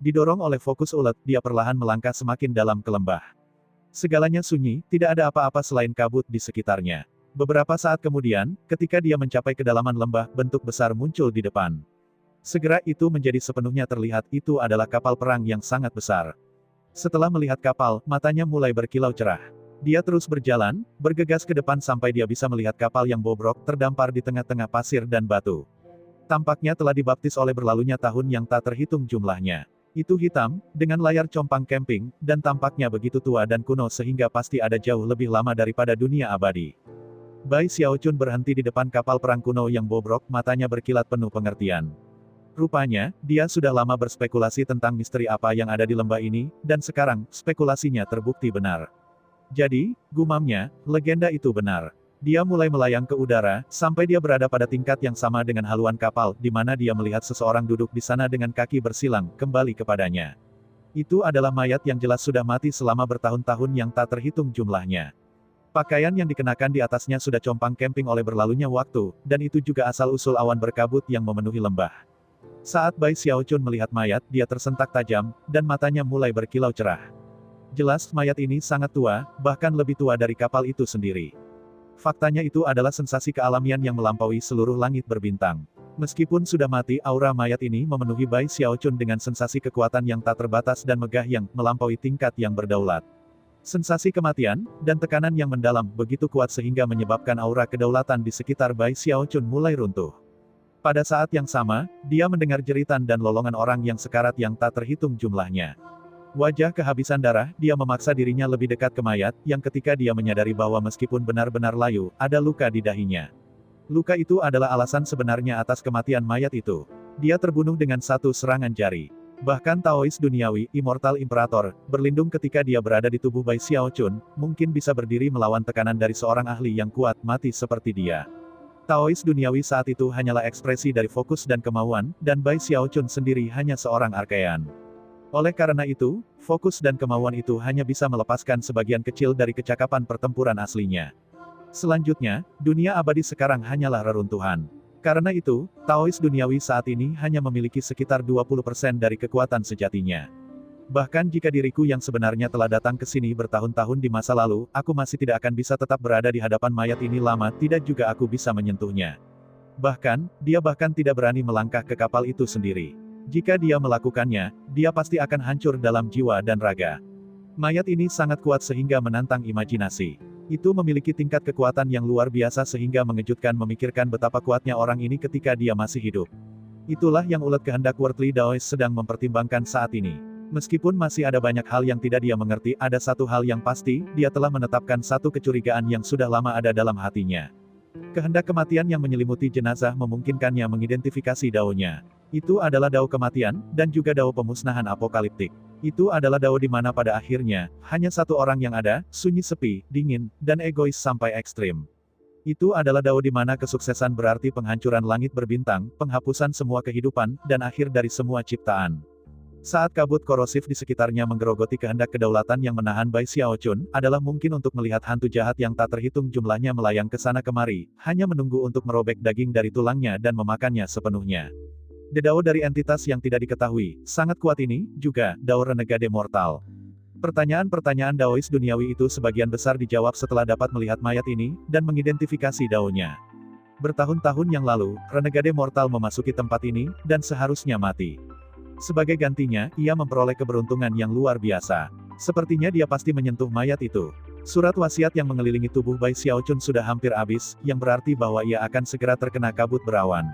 Didorong oleh fokus ulet, dia perlahan melangkah semakin dalam ke lembah. Segalanya sunyi, tidak ada apa-apa selain kabut di sekitarnya. Beberapa saat kemudian, ketika dia mencapai kedalaman lembah, bentuk besar muncul di depan. Segera itu menjadi sepenuhnya terlihat, itu adalah kapal perang yang sangat besar. Setelah melihat kapal, matanya mulai berkilau cerah. Dia terus berjalan, bergegas ke depan sampai dia bisa melihat kapal yang bobrok, terdampar di tengah-tengah pasir dan batu. Tampaknya telah dibaptis oleh berlalunya tahun yang tak terhitung jumlahnya. Itu hitam, dengan layar compang camping, dan tampaknya begitu tua dan kuno sehingga pasti ada jauh lebih lama daripada dunia abadi. Bai Xiaochun berhenti di depan kapal perang kuno yang bobrok, matanya berkilat penuh pengertian. Rupanya, dia sudah lama berspekulasi tentang misteri apa yang ada di lembah ini, dan sekarang, spekulasinya terbukti benar. Jadi, gumamnya, legenda itu benar. Dia mulai melayang ke udara, sampai dia berada pada tingkat yang sama dengan haluan kapal, di mana dia melihat seseorang duduk di sana dengan kaki bersilang, kembali kepadanya. Itu adalah mayat yang jelas sudah mati selama bertahun-tahun yang tak terhitung jumlahnya. Pakaian yang dikenakan di atasnya sudah compang camping oleh berlalunya waktu, dan itu juga asal-usul awan berkabut yang memenuhi lembah. Saat Bai Xiaochun melihat mayat, dia tersentak tajam, dan matanya mulai berkilau cerah. Jelas, mayat ini sangat tua, bahkan lebih tua dari kapal itu sendiri. Faktanya itu adalah sensasi kealamian yang melampaui seluruh langit berbintang. Meskipun sudah mati, aura mayat ini memenuhi Bai Xiaochun dengan sensasi kekuatan yang tak terbatas dan megah yang melampaui tingkat yang berdaulat. Sensasi kematian, dan tekanan yang mendalam, begitu kuat sehingga menyebabkan aura kedaulatan di sekitar Bai Xiaochun mulai runtuh. Pada saat yang sama, dia mendengar jeritan dan lolongan orang yang sekarat yang tak terhitung jumlahnya. Wajah kehabisan darah, dia memaksa dirinya lebih dekat ke mayat, yang ketika dia menyadari bahwa meskipun benar-benar layu, ada luka di dahinya. Luka itu adalah alasan sebenarnya atas kematian mayat itu. Dia terbunuh dengan satu serangan jari. Bahkan Taois duniawi, Immortal Imperator, berlindung ketika dia berada di tubuh Bai Xiaochun, mungkin bisa berdiri melawan tekanan dari seorang ahli yang kuat mati seperti dia. Taois duniawi saat itu hanyalah ekspresi dari fokus dan kemauan, dan Bai Xiaochun sendiri hanya seorang Arkean. Oleh karena itu, fokus dan kemauan itu hanya bisa melepaskan sebagian kecil dari kecakapan pertempuran aslinya. Selanjutnya, dunia abadi sekarang hanyalah reruntuhan. Karena itu, Taois duniawi saat ini hanya memiliki sekitar 20% dari kekuatan sejatinya. Bahkan jika diriku yang sebenarnya telah datang ke sini bertahun-tahun di masa lalu, aku masih tidak akan bisa tetap berada di hadapan mayat ini lama, tidak juga aku bisa menyentuhnya. Bahkan, dia bahkan tidak berani melangkah ke kapal itu sendiri. Jika dia melakukannya, dia pasti akan hancur dalam jiwa dan raga. Mayat ini sangat kuat sehingga menantang imajinasi. Itu memiliki tingkat kekuatan yang luar biasa sehingga mengejutkan memikirkan betapa kuatnya orang ini ketika dia masih hidup. Itulah yang ulet kehendak Worldly Daoist sedang mempertimbangkan saat ini. Meskipun masih ada banyak hal yang tidak dia mengerti, ada satu hal yang pasti, dia telah menetapkan satu kecurigaan yang sudah lama ada dalam hatinya. Kehendak kematian yang menyelimuti jenazah memungkinkannya mengidentifikasi daonya. Itu adalah dao kematian, dan juga dao pemusnahan apokaliptik. Itu adalah dao di mana pada akhirnya, hanya satu orang yang ada, sunyi sepi, dingin, dan egois sampai ekstrim. Itu adalah dao di mana kesuksesan berarti penghancuran langit berbintang, penghapusan semua kehidupan, dan akhir dari semua ciptaan. Saat kabut korosif di sekitarnya menggerogoti kehendak kedaulatan yang menahan Bai Xiaochun, adalah mungkin untuk melihat hantu jahat yang tak terhitung jumlahnya melayang ke sana kemari, hanya menunggu untuk merobek daging dari tulangnya dan memakannya sepenuhnya. Dao dari entitas yang tidak diketahui, sangat kuat ini, juga, dao renegade mortal. Pertanyaan-pertanyaan daois duniawi itu sebagian besar dijawab setelah dapat melihat mayat ini, dan mengidentifikasi daonya. Bertahun-tahun yang lalu, renegade mortal memasuki tempat ini, dan seharusnya mati. Sebagai gantinya, ia memperoleh keberuntungan yang luar biasa. Sepertinya dia pasti menyentuh mayat itu. Surat wasiat yang mengelilingi tubuh Bai Xiaochun sudah hampir habis, yang berarti bahwa ia akan segera terkena kabut berawan.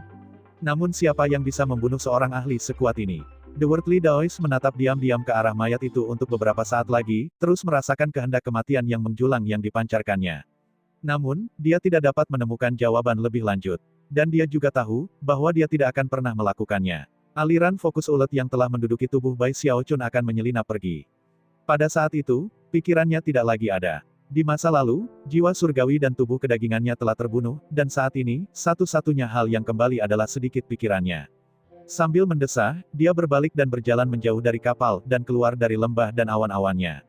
Namun siapa yang bisa membunuh seorang ahli sekuat ini? The Worldly Daoist menatap diam-diam ke arah mayat itu untuk beberapa saat lagi, terus merasakan kehendak kematian yang menjulang yang dipancarkannya. Namun, dia tidak dapat menemukan jawaban lebih lanjut. Dan dia juga tahu, bahwa dia tidak akan pernah melakukannya. Aliran fokus ulet yang telah menduduki tubuh Bai Xiaochun akan menyelinap pergi. Pada saat itu, pikirannya tidak lagi ada. Di masa lalu, jiwa surgawi dan tubuh kedagingannya telah terbunuh, dan saat ini, satu-satunya hal yang kembali adalah sedikit pikirannya. Sambil mendesah, dia berbalik dan berjalan menjauh dari kapal, dan keluar dari lembah dan awan-awannya.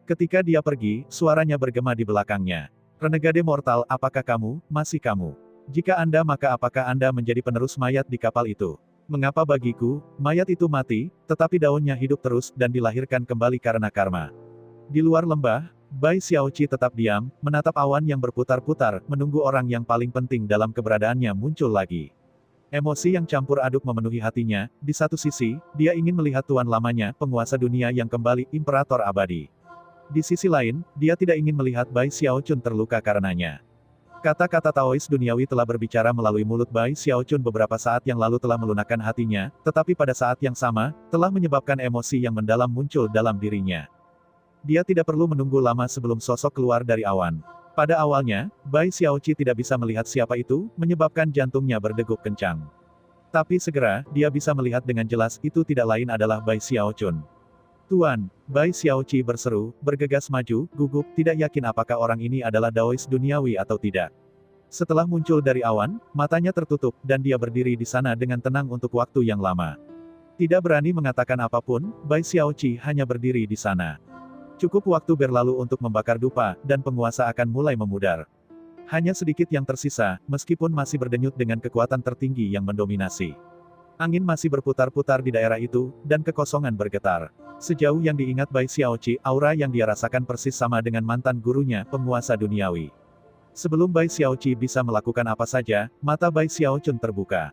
Ketika dia pergi, suaranya bergema di belakangnya. Renegade mortal, apakah kamu, masih kamu? Jika Anda maka apakah Anda menjadi penerus mayat di kapal itu? Mengapa bagiku, mayat itu mati, tetapi daunnya hidup terus, dan dilahirkan kembali karena karma. Di luar lembah, Bai Xiaoqi tetap diam, menatap awan yang berputar-putar, menunggu orang yang paling penting dalam keberadaannya muncul lagi. Emosi yang campur aduk memenuhi hatinya, di satu sisi, dia ingin melihat tuan lamanya, penguasa dunia yang kembali, imperator abadi. Di sisi lain, dia tidak ingin melihat Bai Xiaochun terluka karenanya. Kata-kata Taois duniawi telah berbicara melalui mulut Bai Xiaochun beberapa saat yang lalu telah melunakkan hatinya, tetapi pada saat yang sama, telah menyebabkan emosi yang mendalam muncul dalam dirinya. Dia tidak perlu menunggu lama sebelum sosok keluar dari awan. Pada awalnya, Bai Xiaoqi tidak bisa melihat siapa itu, menyebabkan jantungnya berdegup kencang. Tapi segera, dia bisa melihat dengan jelas itu tidak lain adalah Bai Xiaochun. Tuan, Bai Xiaoqi berseru, bergegas maju, gugup, tidak yakin apakah orang ini adalah Daois duniawi atau tidak. Setelah muncul dari awan, matanya tertutup, dan dia berdiri di sana dengan tenang untuk waktu yang lama. Tidak berani mengatakan apapun, Bai Xiaoqi hanya berdiri di sana. Cukup waktu berlalu untuk membakar dupa, dan penguasa akan mulai memudar. Hanya sedikit yang tersisa, meskipun masih berdenyut dengan kekuatan tertinggi yang mendominasi. Angin masih berputar-putar di daerah itu, dan kekosongan bergetar. Sejauh yang diingat Bai Xiaoqi, aura yang dia rasakan persis sama dengan mantan gurunya, penguasa duniawi. Sebelum Bai Xiaoqi bisa melakukan apa saja, mata Bai Xiaochun terbuka.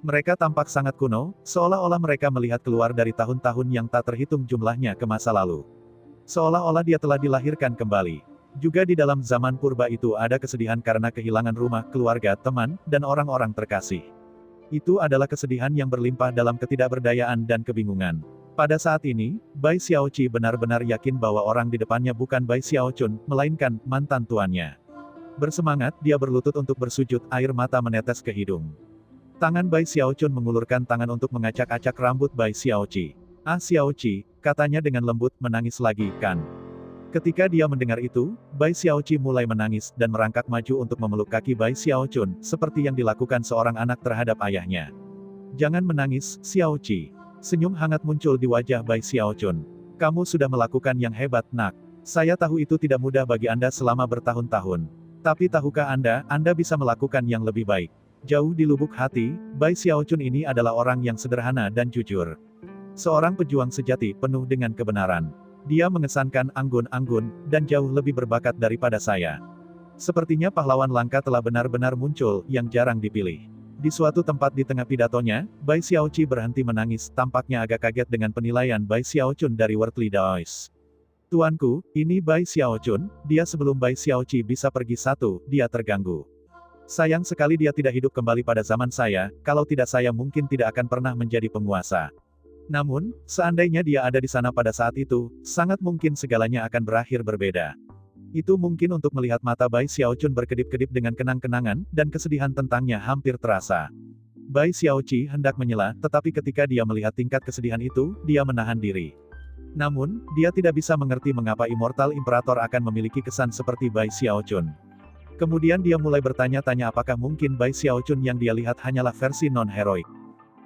Mereka tampak sangat kuno, seolah-olah mereka melihat keluar dari tahun-tahun yang tak terhitung jumlahnya ke masa lalu. Seolah-olah dia telah dilahirkan kembali. Juga di dalam zaman purba itu ada kesedihan karena kehilangan rumah, keluarga, teman, dan orang-orang terkasih. Itu adalah kesedihan yang berlimpah dalam ketidakberdayaan dan kebingungan. Pada saat ini, Bai Xiaoqi benar-benar yakin bahwa orang di depannya bukan Bai Xiaochun, melainkan mantan tuannya. Bersemangat, dia berlutut untuk bersujud, air mata menetes ke hidung. Tangan Bai Xiaochun mengulurkan tangan untuk mengacak-acak rambut Bai Xiaoqi. Ah Xiaoqi, katanya dengan lembut, menangis lagi, kan? Ketika dia mendengar itu, Bai Xiaoqi mulai menangis, dan merangkak maju untuk memeluk kaki Bai Xiaochun, seperti yang dilakukan seorang anak terhadap ayahnya. Jangan menangis, Xiaoqi. Senyum hangat muncul di wajah Bai Xiaochun. Kamu sudah melakukan yang hebat, nak. Saya tahu itu tidak mudah bagi Anda selama bertahun-tahun. Tapi tahukah Anda bisa melakukan yang lebih baik. Jauh di lubuk hati, Bai Xiaochun ini adalah orang yang sederhana dan jujur. Seorang pejuang sejati, penuh dengan kebenaran. Dia mengesankan anggun-anggun, dan jauh lebih berbakat daripada saya. Sepertinya pahlawan langka telah benar-benar muncul, yang jarang dipilih. Di suatu tempat di tengah pidatonya, Bai Xiaoqi berhenti menangis, tampaknya agak kaget dengan penilaian Bai Xiaochun dari Worldly Daoist. Tuanku, ini Bai Xiaochun, dia sebelum Bai Xiaoqi bisa pergi dia terganggu. Sayang sekali dia tidak hidup kembali pada zaman saya, kalau tidak saya mungkin tidak akan pernah menjadi penguasa. Namun, seandainya dia ada di sana pada saat itu, sangat mungkin segalanya akan berakhir berbeda. Itu mungkin untuk melihat mata Bai Xiaochun berkedip-kedip dengan kenang-kenangan, dan kesedihan tentangnya hampir terasa. Bai Xiaoqi hendak menyela, tetapi ketika dia melihat tingkat kesedihan itu, dia menahan diri. Namun, dia tidak bisa mengerti mengapa Immortal Imperator akan memiliki kesan seperti Bai Xiaochun. Kemudian dia mulai bertanya-tanya apakah mungkin Bai Xiaochun yang dia lihat hanyalah versi non-heroik.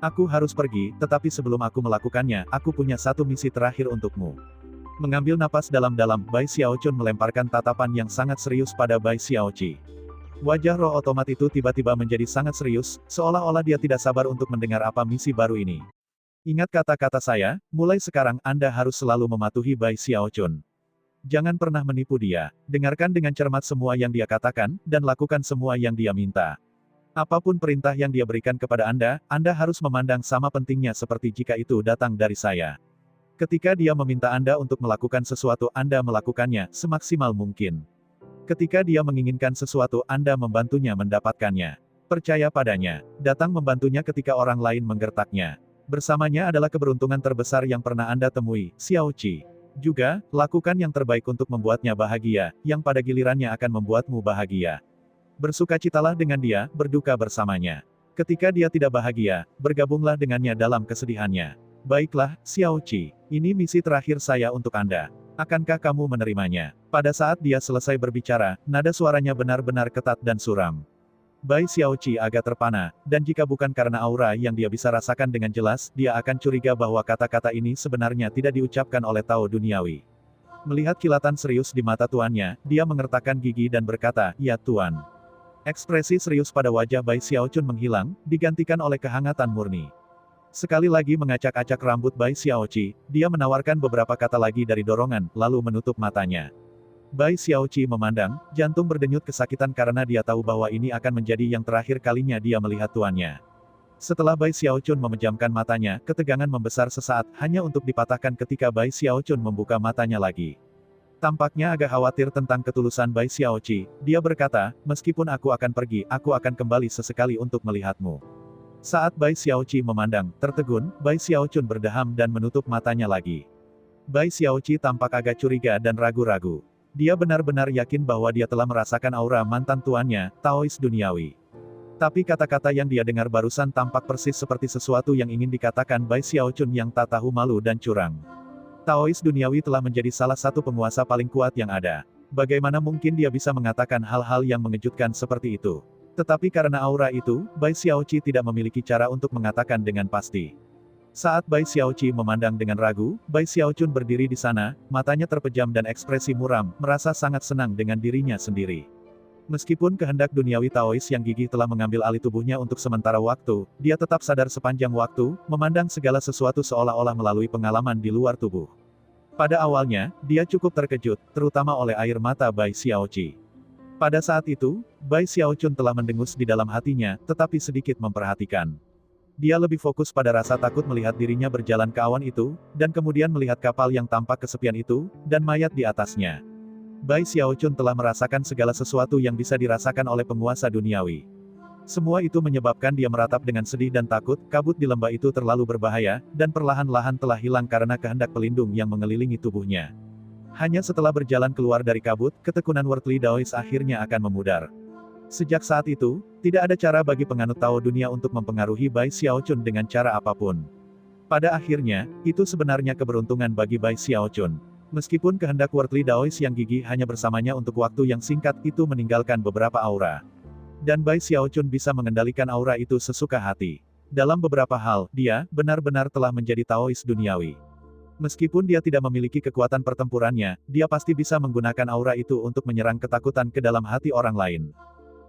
Aku harus pergi, tetapi sebelum aku melakukannya, aku punya satu misi terakhir untukmu. Mengambil napas dalam-dalam, Bai Xiaochun melemparkan tatapan yang sangat serius pada Bai Xiaoqi. Wajah roh otomat itu tiba-tiba menjadi sangat serius, seolah-olah dia tidak sabar untuk mendengar apa misi baru ini. Ingat kata-kata saya, mulai sekarang Anda harus selalu mematuhi Bai Xiaochun. Jangan pernah menipu dia, dengarkan dengan cermat semua yang dia katakan, dan lakukan semua yang dia minta. Apapun perintah yang dia berikan kepada Anda harus memandang sama pentingnya seperti jika itu datang dari saya. Ketika dia meminta Anda untuk melakukan sesuatu, Anda melakukannya semaksimal mungkin. Ketika dia menginginkan sesuatu, Anda membantunya mendapatkannya. Percaya padanya, datang membantunya ketika orang lain menggertaknya. Bersamanya adalah keberuntungan terbesar yang pernah Anda temui, Xiaoqi. Juga, lakukan yang terbaik untuk membuatnya bahagia, yang pada gilirannya akan membuatmu bahagia. Bersukacitalah dengan dia, berduka bersamanya. Ketika dia tidak bahagia, bergabunglah dengannya dalam kesedihannya. Baiklah, Xiaoqi, ini misi terakhir saya untuk Anda. Akankah kamu menerimanya? Pada saat dia selesai berbicara, nada suaranya benar-benar ketat dan suram. Bai Xiaoqi agak terpana, dan jika bukan karena aura yang dia bisa rasakan dengan jelas, dia akan curiga bahwa kata-kata ini sebenarnya tidak diucapkan oleh Tao Duniawi. Melihat kilatan serius di mata tuannya, dia mengertakkan gigi dan berkata, "Ya Tuan." Ekspresi serius pada wajah Bai Xiaochun menghilang, digantikan oleh kehangatan murni. Sekali lagi mengacak-acak rambut Bai Xiaoqi, dia menawarkan beberapa kata lagi dari dorongan, lalu menutup matanya. Bai Xiaoqi memandang, jantung berdenyut kesakitan karena dia tahu bahwa ini akan menjadi yang terakhir kalinya dia melihat tuannya. Setelah Bai Xiaochun memejamkan matanya, ketegangan membesar sesaat, hanya untuk dipatahkan ketika Bai Xiaochun membuka matanya lagi. Tampaknya agak khawatir tentang ketulusan Bai Xiaoqi, dia berkata, "Meskipun aku akan pergi, aku akan kembali sesekali untuk melihatmu." Saat Bai Xiaoqi memandang, tertegun, Bai Xiaochun berdeham dan menutup matanya lagi. Bai Xiaoqi tampak agak curiga dan ragu-ragu. Dia benar-benar yakin bahwa dia telah merasakan aura mantan tuannya, Taois Duniawi. Tapi kata-kata yang dia dengar barusan tampak persis seperti sesuatu yang ingin dikatakan Bai Xiaochun yang tak tahu malu dan curang. Taois Duniawi telah menjadi salah satu penguasa paling kuat yang ada. Bagaimana mungkin dia bisa mengatakan hal-hal yang mengejutkan seperti itu? Tetapi karena aura itu, Bai Xiaoqi tidak memiliki cara untuk mengatakan dengan pasti. Saat Bai Xiaoqi memandang dengan ragu, Bai Xiaochun berdiri di sana, matanya terpejam dan ekspresi muram, merasa sangat senang dengan dirinya sendiri. Meskipun kehendak duniawi Taois yang gigih telah mengambil alih tubuhnya untuk sementara waktu, dia tetap sadar sepanjang waktu, memandang segala sesuatu seolah-olah melalui pengalaman di luar tubuh. Pada awalnya, dia cukup terkejut, terutama oleh air mata Bai Xiaoqi. Pada saat itu, Bai Xiaochun telah mendengus di dalam hatinya, tetapi sedikit memperhatikan. Dia lebih fokus pada rasa takut melihat dirinya berjalan ke awan itu, dan kemudian melihat kapal yang tampak kesepian itu, dan mayat di atasnya. Bai Xiaochun telah merasakan segala sesuatu yang bisa dirasakan oleh penguasa duniawi. Semua itu menyebabkan dia meratap dengan sedih dan takut, kabut di lembah itu terlalu berbahaya, dan perlahan-lahan telah hilang karena kehendak pelindung yang mengelilingi tubuhnya. Hanya setelah berjalan keluar dari kabut, ketekunan Worldly Daois akhirnya akan memudar. Sejak saat itu, tidak ada cara bagi penganut Tao dunia untuk mempengaruhi Bai Xiaochun dengan cara apapun. Pada akhirnya, itu sebenarnya keberuntungan bagi Bai Xiaochun. Meskipun kehendak Worldly Daois yang gigih hanya bersamanya untuk waktu yang singkat, itu meninggalkan beberapa aura. Dan Bai Xiaochun bisa mengendalikan aura itu sesuka hati. Dalam beberapa hal, dia benar-benar telah menjadi Taois duniawi. Meskipun dia tidak memiliki kekuatan pertempurannya, dia pasti bisa menggunakan aura itu untuk menyerang ketakutan ke dalam hati orang lain.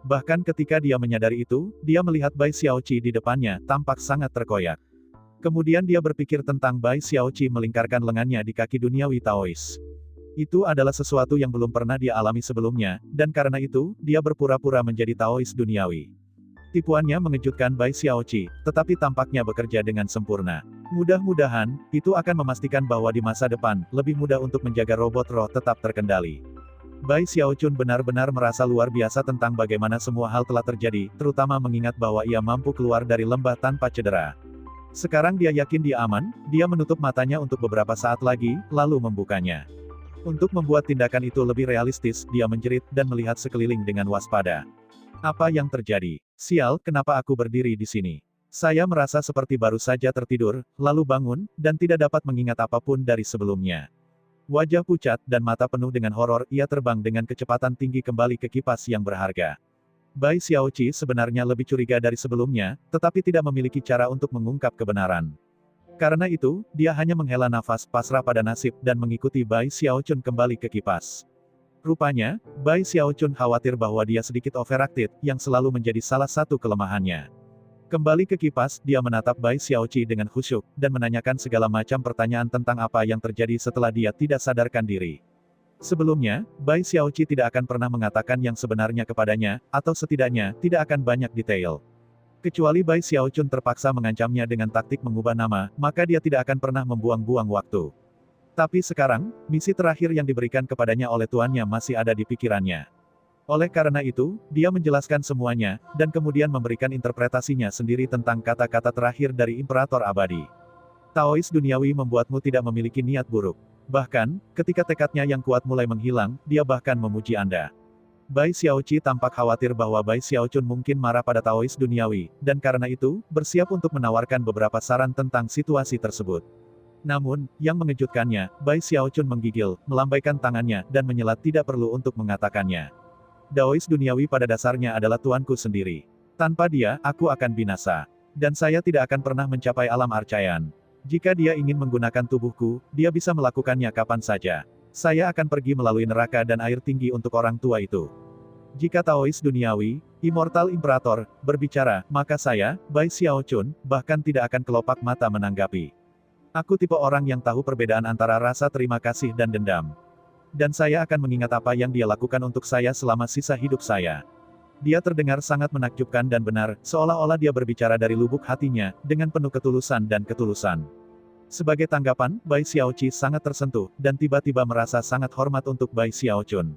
Bahkan ketika dia menyadari itu, dia melihat Bai Xiaoqi di depannya, tampak sangat terkoyak. Kemudian dia berpikir tentang Bai Xiaoqi melingkarkan lengannya di kaki duniawi Taois. Itu adalah sesuatu yang belum pernah dia alami sebelumnya, dan karena itu, dia berpura-pura menjadi Taois duniawi. Tipuannya mengejutkan Bai Xiaoqi, tetapi tampaknya bekerja dengan sempurna. Mudah-mudahan, itu akan memastikan bahwa di masa depan, lebih mudah untuk menjaga robot roh tetap terkendali. Bai Xiaochun benar-benar merasa luar biasa tentang bagaimana semua hal telah terjadi, terutama mengingat bahwa ia mampu keluar dari lembah tanpa cedera. Sekarang dia yakin dia aman, dia menutup matanya untuk beberapa saat lagi, lalu membukanya. Untuk membuat tindakan itu lebih realistis, dia menjerit dan melihat sekeliling dengan waspada. Apa yang terjadi? Sial, kenapa aku berdiri di sini? Saya merasa seperti baru saja tertidur, lalu bangun, dan tidak dapat mengingat apapun dari sebelumnya. Wajah pucat dan mata penuh dengan horor, ia terbang dengan kecepatan tinggi kembali ke kipas yang berharga. Bai Xiaoqi sebenarnya lebih curiga dari sebelumnya, tetapi tidak memiliki cara untuk mengungkap kebenaran. Karena itu, dia hanya menghela nafas, pasrah pada nasib, dan mengikuti Bai Xiaochun kembali ke kipas. Rupanya, Bai Xiaochun khawatir bahwa dia sedikit overactive, yang selalu menjadi salah satu kelemahannya. Kembali ke kipas, dia menatap Bai Xiaoqi dengan khusyuk, dan menanyakan segala macam pertanyaan tentang apa yang terjadi setelah dia tidak sadarkan diri. Sebelumnya, Bai Xiaoqi tidak akan pernah mengatakan yang sebenarnya kepadanya, atau setidaknya, tidak akan banyak detail. Kecuali Bai Xiaochun terpaksa mengancamnya dengan taktik mengubah nama, maka dia tidak akan pernah membuang-buang waktu. Tapi sekarang, misi terakhir yang diberikan kepadanya oleh tuannya masih ada di pikirannya. Oleh karena itu, dia menjelaskan semuanya, dan kemudian memberikan interpretasinya sendiri tentang kata-kata terakhir dari Imperator Abadi. Taois duniawi membuatmu tidak memiliki niat buruk. Bahkan, ketika tekadnya yang kuat mulai menghilang, dia bahkan memuji Anda. Bai Xiaoqi tampak khawatir bahwa Bai Xiaochun mungkin marah pada Taois duniawi, dan karena itu, bersiap untuk menawarkan beberapa saran tentang situasi tersebut. Namun, yang mengejutkannya, Bai Xiaochun menggigil, melambaikan tangannya, dan menyelat tidak perlu untuk mengatakannya. Daois duniawi pada dasarnya adalah tuanku sendiri. Tanpa dia, aku akan binasa. Dan saya tidak akan pernah mencapai alam arcayan. Jika dia ingin menggunakan tubuhku, dia bisa melakukannya kapan saja. Saya akan pergi melalui neraka dan air tinggi untuk orang tua itu. Jika Taois duniawi, Immortal Imperator, berbicara, maka saya, Bai Xiaochun, bahkan tidak akan kelopak mata menanggapi. Aku tipe orang yang tahu perbedaan antara rasa terima kasih dan dendam. Dan saya akan mengingat apa yang dia lakukan untuk saya selama sisa hidup saya. Dia terdengar sangat menakjubkan dan benar, seolah-olah dia berbicara dari lubuk hatinya, dengan penuh ketulusan dan ketulusan. Sebagai tanggapan, Bai Xiaoqi sangat tersentuh, dan tiba-tiba merasa sangat hormat untuk Bai Xiaochun.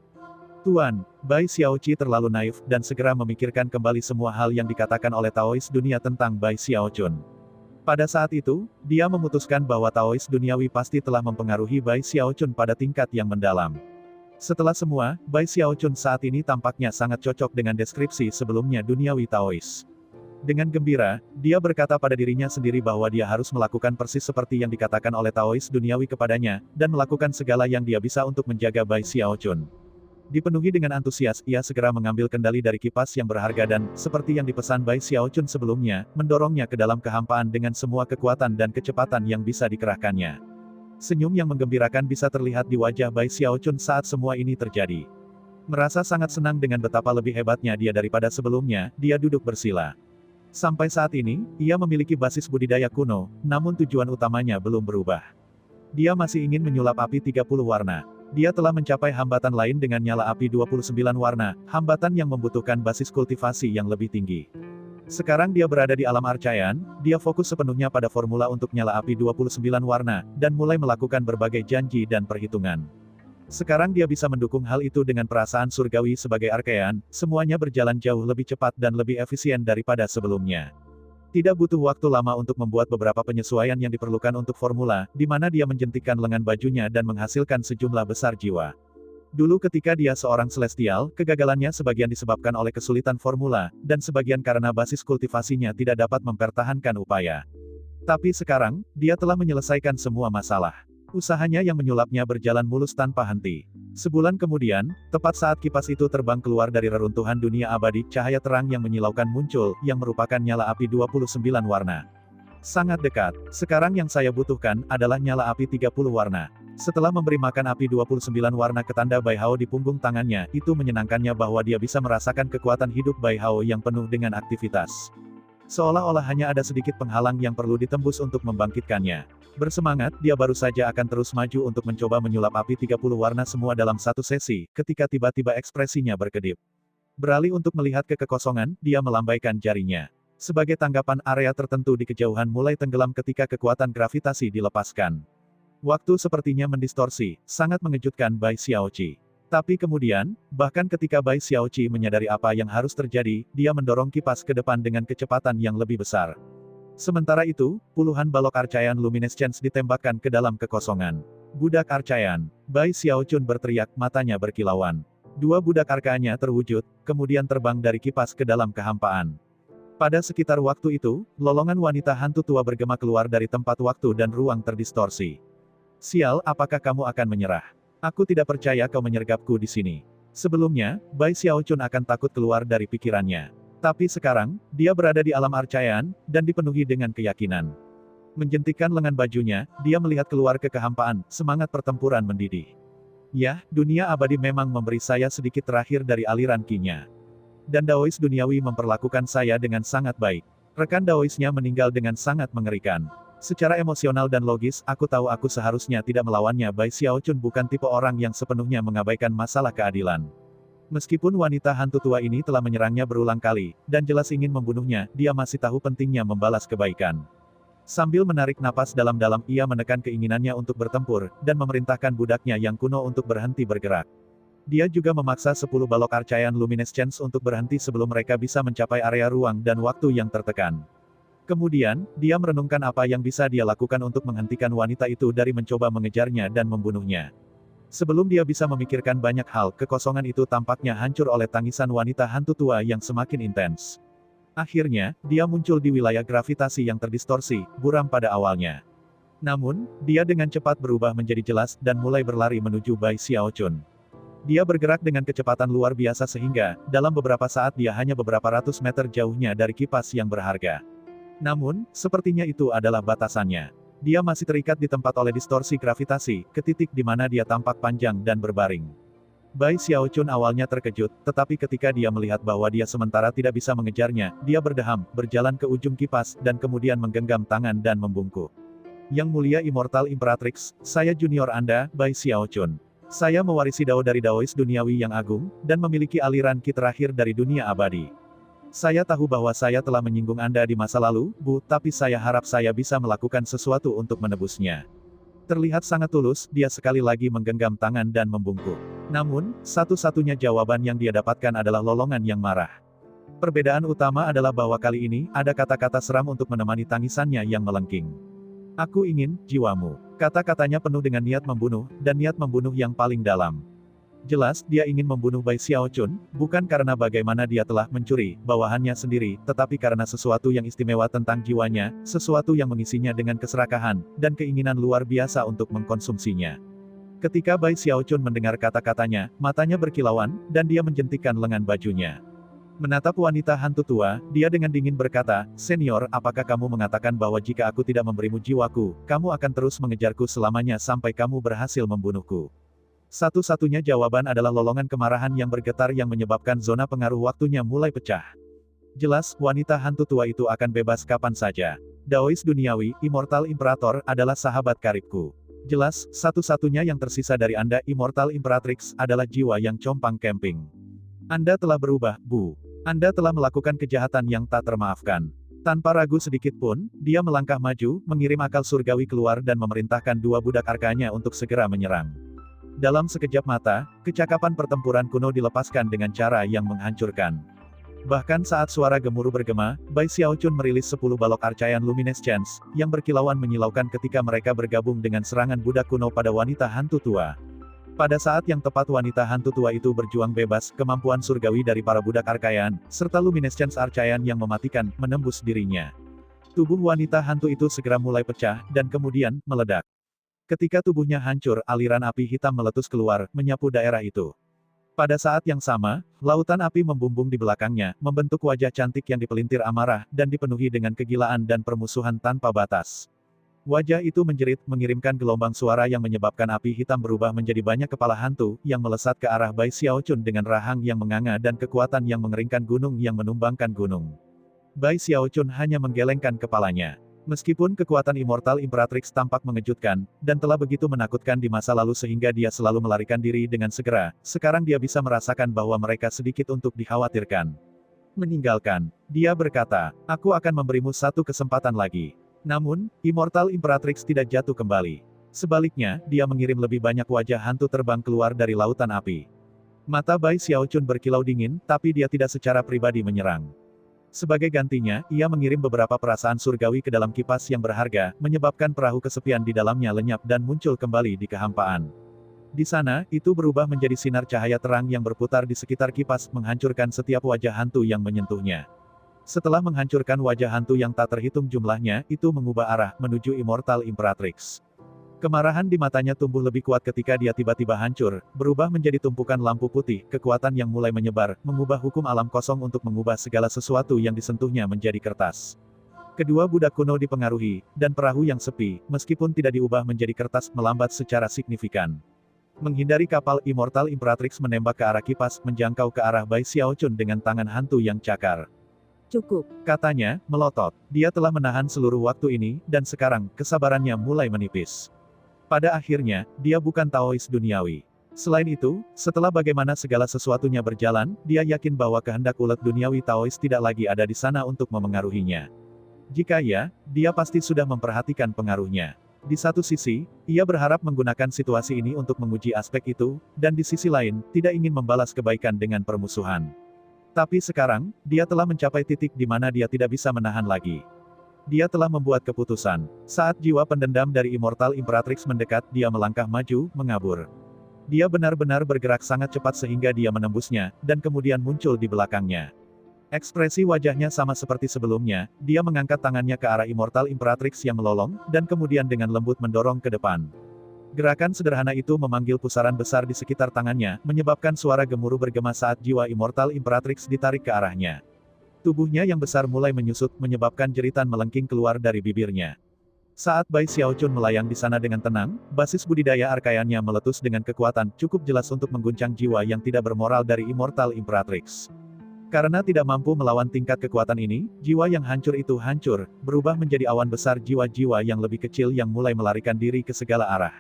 Tuan, Bai Xiaoqi terlalu naif, dan segera memikirkan kembali semua hal yang dikatakan oleh Taois dunia tentang Bai Xiaochun. Pada saat itu, dia memutuskan bahwa Taois duniawi pasti telah mempengaruhi Bai Xiaochun pada tingkat yang mendalam. Setelah semua, Bai Xiaochun saat ini tampaknya sangat cocok dengan deskripsi sebelumnya duniawi Taois. Dengan gembira, dia berkata pada dirinya sendiri bahwa dia harus melakukan persis seperti yang dikatakan oleh Taois duniawi kepadanya, dan melakukan segala yang dia bisa untuk menjaga Bai Xiaochun. Dipenuhi dengan antusias, ia segera mengambil kendali dari kipas yang berharga dan, seperti yang dipesan Bai Xiaochun sebelumnya, mendorongnya ke dalam kehampaan dengan semua kekuatan dan kecepatan yang bisa dikerahkannya. Senyum yang menggembirakan bisa terlihat di wajah Bai Xiaochun saat semua ini terjadi. Merasa sangat senang dengan betapa lebih hebatnya dia daripada sebelumnya, dia duduk bersila. Sampai saat ini, ia memiliki basis budidaya kuno, namun tujuan utamanya belum berubah. Dia masih ingin menyulap api 30 warna. Dia telah mencapai hambatan lain dengan nyala api 29 warna, hambatan yang membutuhkan basis kultivasi yang lebih tinggi. Sekarang dia berada di alam arcayan, dia fokus sepenuhnya pada formula untuk nyala api 29 warna, dan mulai melakukan berbagai janji dan perhitungan. Sekarang dia bisa mendukung hal itu dengan perasaan surgawi sebagai arkean, semuanya berjalan jauh lebih cepat dan lebih efisien daripada sebelumnya. Tidak butuh waktu lama untuk membuat beberapa penyesuaian yang diperlukan untuk formula, di mana dia menjentikkan lengan bajunya dan menghasilkan sejumlah besar jiwa. Dulu ketika dia seorang celestial, kegagalannya sebagian disebabkan oleh kesulitan formula, dan sebagian karena basis kultivasinya tidak dapat mempertahankan upaya. Tapi sekarang, dia telah menyelesaikan semua masalah. Usahanya yang menyulapnya berjalan mulus tanpa henti. Sebulan kemudian, tepat saat kipas itu terbang keluar dari reruntuhan dunia abadi, cahaya terang yang menyilaukan muncul, yang merupakan nyala api 29 warna. Sangat dekat. Sekarang yang saya butuhkan, adalah nyala api 30 warna. Setelah memberi makan api 29 warna ke tanda Bai Hao di punggung tangannya, itu menyenangkannya bahwa dia bisa merasakan kekuatan hidup Bai Hao yang penuh dengan aktivitas. Seolah-olah hanya ada sedikit penghalang yang perlu ditembus untuk membangkitkannya. Bersemangat, dia baru saja akan terus maju untuk mencoba menyulap api 30 warna semua dalam satu sesi, ketika tiba-tiba ekspresinya berkedip. Beralih untuk melihat ke kekosongan, dia melambaikan jarinya. Sebagai tanggapan, area tertentu di kejauhan mulai tenggelam ketika kekuatan gravitasi dilepaskan. Waktu sepertinya mendistorsi, sangat mengejutkan Bai Xiaoqi. Tapi kemudian, bahkan ketika Bai Xiaoqi menyadari apa yang harus terjadi, dia mendorong kipas ke depan dengan kecepatan yang lebih besar. Sementara itu, puluhan balok Archaean Luminescence ditembakkan ke dalam kekosongan. Budak Archaean, Bai Xiaochun berteriak, matanya berkilauan. Dua budak Archaeanya terwujud, kemudian terbang dari kipas ke dalam kehampaan. Pada sekitar waktu itu, lolongan wanita hantu tua bergema keluar dari tempat waktu dan ruang terdistorsi. Sial, apakah kamu akan menyerah? Aku tidak percaya kau menyergapku di sini. Sebelumnya, Bai Xiaochun akan takut keluar dari pikirannya. Tapi sekarang, dia berada di alam Archaean, dan dipenuhi dengan keyakinan. Menjentikan lengan bajunya, dia melihat keluar ke kehampaan, semangat pertempuran mendidih. Yah, dunia abadi memang memberi saya sedikit terakhir dari aliran Qi-nya. Dan Daois duniawi memperlakukan saya dengan sangat baik. Rekan Daoisnya meninggal dengan sangat mengerikan. Secara emosional dan logis, aku tahu aku seharusnya tidak melawannya. Bai Xiaochun bukan tipe orang yang sepenuhnya mengabaikan masalah keadilan. Meskipun wanita hantu tua ini telah menyerangnya berulang kali, dan jelas ingin membunuhnya, dia masih tahu pentingnya membalas kebaikan. Sambil menarik napas dalam-dalam, ia menekan keinginannya untuk bertempur, dan memerintahkan budaknya yang kuno untuk berhenti bergerak. Dia juga memaksa 10 balok Archaean Luminescence untuk berhenti sebelum mereka bisa mencapai area ruang dan waktu yang tertekan. Kemudian, dia merenungkan apa yang bisa dia lakukan untuk menghentikan wanita itu dari mencoba mengejarnya dan membunuhnya. Sebelum dia bisa memikirkan banyak hal, kekosongan itu tampaknya hancur oleh tangisan wanita hantu tua yang semakin intens. Akhirnya, dia muncul di wilayah gravitasi yang terdistorsi, buram pada awalnya. Namun, dia dengan cepat berubah menjadi jelas, dan mulai berlari menuju Bai Xiaochun. Dia bergerak dengan kecepatan luar biasa sehingga, dalam beberapa saat dia hanya beberapa ratus meter jauhnya dari kipas yang berharga. Namun, sepertinya itu adalah batasannya. Dia masih terikat di tempat oleh distorsi gravitasi, ke titik di mana dia tampak panjang dan berbaring. Bai Xiaochun awalnya terkejut, tetapi ketika dia melihat bahwa dia sementara tidak bisa mengejarnya, dia berdeham, berjalan ke ujung kipas, dan kemudian menggenggam tangan dan membungkuk. Yang mulia Immortal Imperatrix, saya junior Anda, Bai Xiaochun. Saya mewarisi Dao dari Daois duniawi yang agung, dan memiliki aliran Qi terakhir dari dunia abadi. Saya tahu bahwa saya telah menyinggung Anda di masa lalu, Bu, tapi saya harap saya bisa melakukan sesuatu untuk menebusnya. Terlihat sangat tulus, dia sekali lagi menggenggam tangan dan membungkuk. Namun, satu-satunya jawaban yang dia dapatkan adalah lolongan yang marah. Perbedaan utama adalah bahwa kali ini, ada kata-kata seram untuk menemani tangisannya yang melengking. Aku ingin, jiwamu. Kata-katanya penuh dengan niat membunuh, dan niat membunuh yang paling dalam. Jelas, dia ingin membunuh Bai Xiaochun, bukan karena bagaimana dia telah mencuri bawahannya sendiri, tetapi karena sesuatu yang istimewa tentang jiwanya, sesuatu yang mengisinya dengan keserakahan, dan keinginan luar biasa untuk mengkonsumsinya. Ketika Bai Xiaochun mendengar kata-katanya, matanya berkilauan, dan dia menjentikkan lengan bajunya. Menatap wanita hantu tua, dia dengan dingin berkata, "Senior, apakah kamu mengatakan bahwa jika aku tidak memberimu jiwaku, kamu akan terus mengejarku selamanya sampai kamu berhasil membunuhku?" Satu-satunya jawaban adalah lolongan kemarahan yang bergetar yang menyebabkan zona pengaruh waktunya mulai pecah. Jelas, wanita hantu tua itu akan bebas kapan saja. Daois duniawi, Immortal Imperator, adalah sahabat karibku. Jelas, satu-satunya yang tersisa dari Anda, Immortal Imperatrix, adalah jiwa yang compang camping. Anda telah berubah, Bu. Anda telah melakukan kejahatan yang tak termaafkan. Tanpa ragu sedikit pun, dia melangkah maju, mengirim akal surgawi keluar dan memerintahkan dua budak arkanya untuk segera menyerang. Dalam sekejap mata, kecakapan pertempuran kuno dilepaskan dengan cara yang menghancurkan. Bahkan saat suara gemuruh bergema, Bai Xiaochun merilis 10 balok Archaean Luminescence, yang berkilauan menyilaukan ketika mereka bergabung dengan serangan budak kuno pada wanita hantu tua. Pada saat yang tepat wanita hantu tua itu berjuang bebas, kemampuan surgawi dari para budak Archaean, serta Luminescence Archaean yang mematikan, menembus dirinya. Tubuh wanita hantu itu segera mulai pecah, dan kemudian, meledak. Ketika tubuhnya hancur, aliran api hitam meletus keluar, menyapu daerah itu. Pada saat yang sama, lautan api membumbung di belakangnya, membentuk wajah cantik yang dipelintir amarah, dan dipenuhi dengan kegilaan dan permusuhan tanpa batas. Wajah itu menjerit, mengirimkan gelombang suara yang menyebabkan api hitam berubah menjadi banyak kepala hantu, yang melesat ke arah Bai Xiaochun dengan rahang yang menganga dan kekuatan yang mengeringkan gunung yang menumbangkan gunung. Bai Xiaochun hanya menggelengkan kepalanya. Meskipun kekuatan Immortal Imperatrix tampak mengejutkan, dan telah begitu menakutkan di masa lalu sehingga dia selalu melarikan diri dengan segera, sekarang dia bisa merasakan bahwa mereka sedikit untuk dikhawatirkan. Meninggalkan, dia berkata, "Aku akan memberimu satu kesempatan lagi." Namun, Immortal Imperatrix tidak jatuh kembali. Sebaliknya, dia mengirim lebih banyak wajah hantu terbang keluar dari lautan api. Mata Bai Xiaochun berkilau dingin, tapi dia tidak secara pribadi menyerang. Sebagai gantinya, ia mengirim beberapa perasaan surgawi ke dalam kipas yang berharga, menyebabkan perahu kesepian di dalamnya lenyap dan muncul kembali di kehampaan. Di sana, itu berubah menjadi sinar cahaya terang yang berputar di sekitar kipas, menghancurkan setiap wajah hantu yang menyentuhnya. Setelah menghancurkan wajah hantu yang tak terhitung jumlahnya, itu mengubah arah, menuju Immortal Imperatrix. Kemarahan di matanya tumbuh lebih kuat ketika dia tiba-tiba hancur, berubah menjadi tumpukan lampu putih, kekuatan yang mulai menyebar, mengubah hukum alam kosong untuk mengubah segala sesuatu yang disentuhnya menjadi kertas. Kedua budak kuno dipengaruhi, dan perahu yang sepi, meskipun tidak diubah menjadi kertas, melambat secara signifikan. Menghindari kapal, Immortal Imperatrix menembak ke arah kipas, menjangkau ke arah Bai Xiaochun dengan tangan hantu yang cakar.
Cukup.
Katanya, melotot. Dia telah menahan seluruh waktu ini, dan sekarang, kesabarannya mulai menipis. Pada akhirnya, dia bukan Taois duniawi. Selain itu, setelah bagaimana segala sesuatunya berjalan, dia yakin bahwa kehendak ulet duniawi Taois tidak lagi ada di sana untuk memengaruhinya. Jika ya, dia pasti sudah memperhatikan pengaruhnya. Di satu sisi, ia berharap menggunakan situasi ini untuk menguji aspek itu, dan di sisi lain, tidak ingin membalas kebaikan dengan permusuhan. Tapi sekarang, dia telah mencapai titik di mana dia tidak bisa menahan lagi. Dia telah membuat keputusan. Saat jiwa pendendam dari Immortal Imperatrix mendekat, dia melangkah maju, mengabur. Dia benar-benar bergerak sangat cepat sehingga dia menembusnya, dan kemudian muncul di belakangnya. Ekspresi wajahnya sama seperti sebelumnya, dia mengangkat tangannya ke arah Immortal Imperatrix yang melolong, dan kemudian dengan lembut mendorong ke depan. Gerakan sederhana itu memanggil pusaran besar di sekitar tangannya, menyebabkan suara gemuruh bergema saat jiwa Immortal Imperatrix ditarik ke arahnya. Tubuhnya yang besar mulai menyusut, menyebabkan jeritan melengking keluar dari bibirnya. Saat Bai Xiaochun melayang di sana dengan tenang, basis budidaya arkayannya meletus dengan kekuatan cukup jelas untuk mengguncang jiwa yang tidak bermoral dari Immortal Imperatrix. Karena tidak mampu melawan tingkat kekuatan ini, jiwa yang hancur itu hancur, berubah menjadi awan besar jiwa-jiwa yang lebih kecil yang mulai melarikan diri ke segala arah.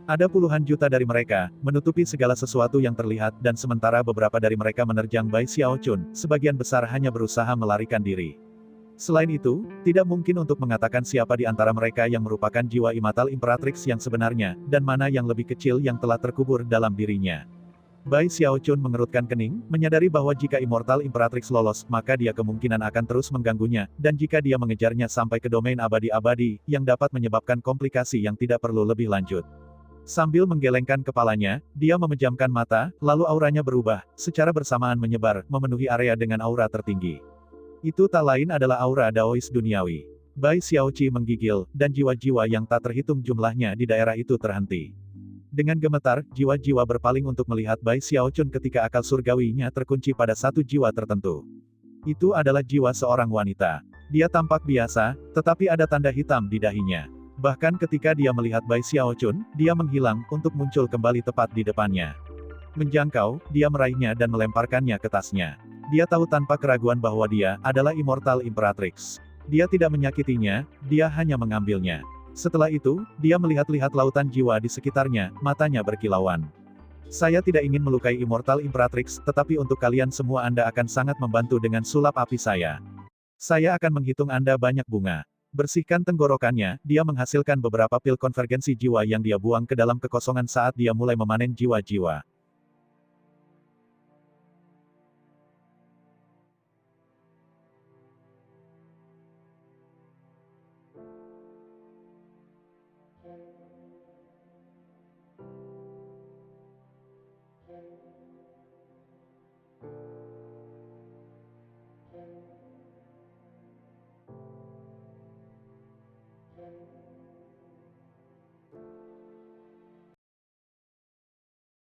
Ada puluhan juta dari mereka, menutupi segala sesuatu yang terlihat, dan sementara beberapa dari mereka menerjang Bai Xiaochun, sebagian besar hanya berusaha melarikan diri. Selain itu, tidak mungkin untuk mengatakan siapa di antara mereka yang merupakan jiwa Immortal Imperatrix yang sebenarnya, dan mana yang lebih kecil yang telah terkubur dalam dirinya. Bai Xiaochun mengerutkan kening, menyadari bahwa jika Immortal Imperatrix lolos, maka dia kemungkinan akan terus mengganggunya, dan jika dia mengejarnya sampai ke domain abadi-abadi, yang dapat menyebabkan komplikasi yang tidak perlu lebih lanjut. Sambil menggelengkan kepalanya, dia memejamkan mata, lalu auranya berubah, secara bersamaan menyebar, memenuhi area dengan aura tertinggi. Itu tak lain adalah aura Daois duniawi. Bai Xiaoqi menggigil, dan jiwa-jiwa yang tak terhitung jumlahnya di daerah itu terhenti. Dengan gemetar, jiwa-jiwa berpaling untuk melihat Bai Xiaochun ketika akal surgawinya terkunci pada satu jiwa tertentu. Itu adalah jiwa seorang wanita. Dia tampak biasa, tetapi ada tanda hitam di dahinya. Bahkan ketika dia melihat Bai Xiaochun, dia menghilang, untuk muncul kembali tepat di depannya. Menjangkau, dia meraihnya dan melemparkannya ke tasnya. Dia tahu tanpa keraguan bahwa dia adalah Immortal Imperatrix. Dia tidak menyakitinya, dia hanya mengambilnya. Setelah itu, dia melihat-lihat lautan jiwa di sekitarnya, matanya berkilauan. Saya tidak ingin melukai Immortal Imperatrix, tetapi untuk kalian semua Anda akan sangat membantu dengan sulap api saya. Saya akan menghitung Anda banyak bunga. Bersihkan tenggorokannya, dia menghasilkan beberapa pil konvergensi jiwa yang dia buang ke dalam kekosongan saat dia mulai memanen jiwa-jiwa.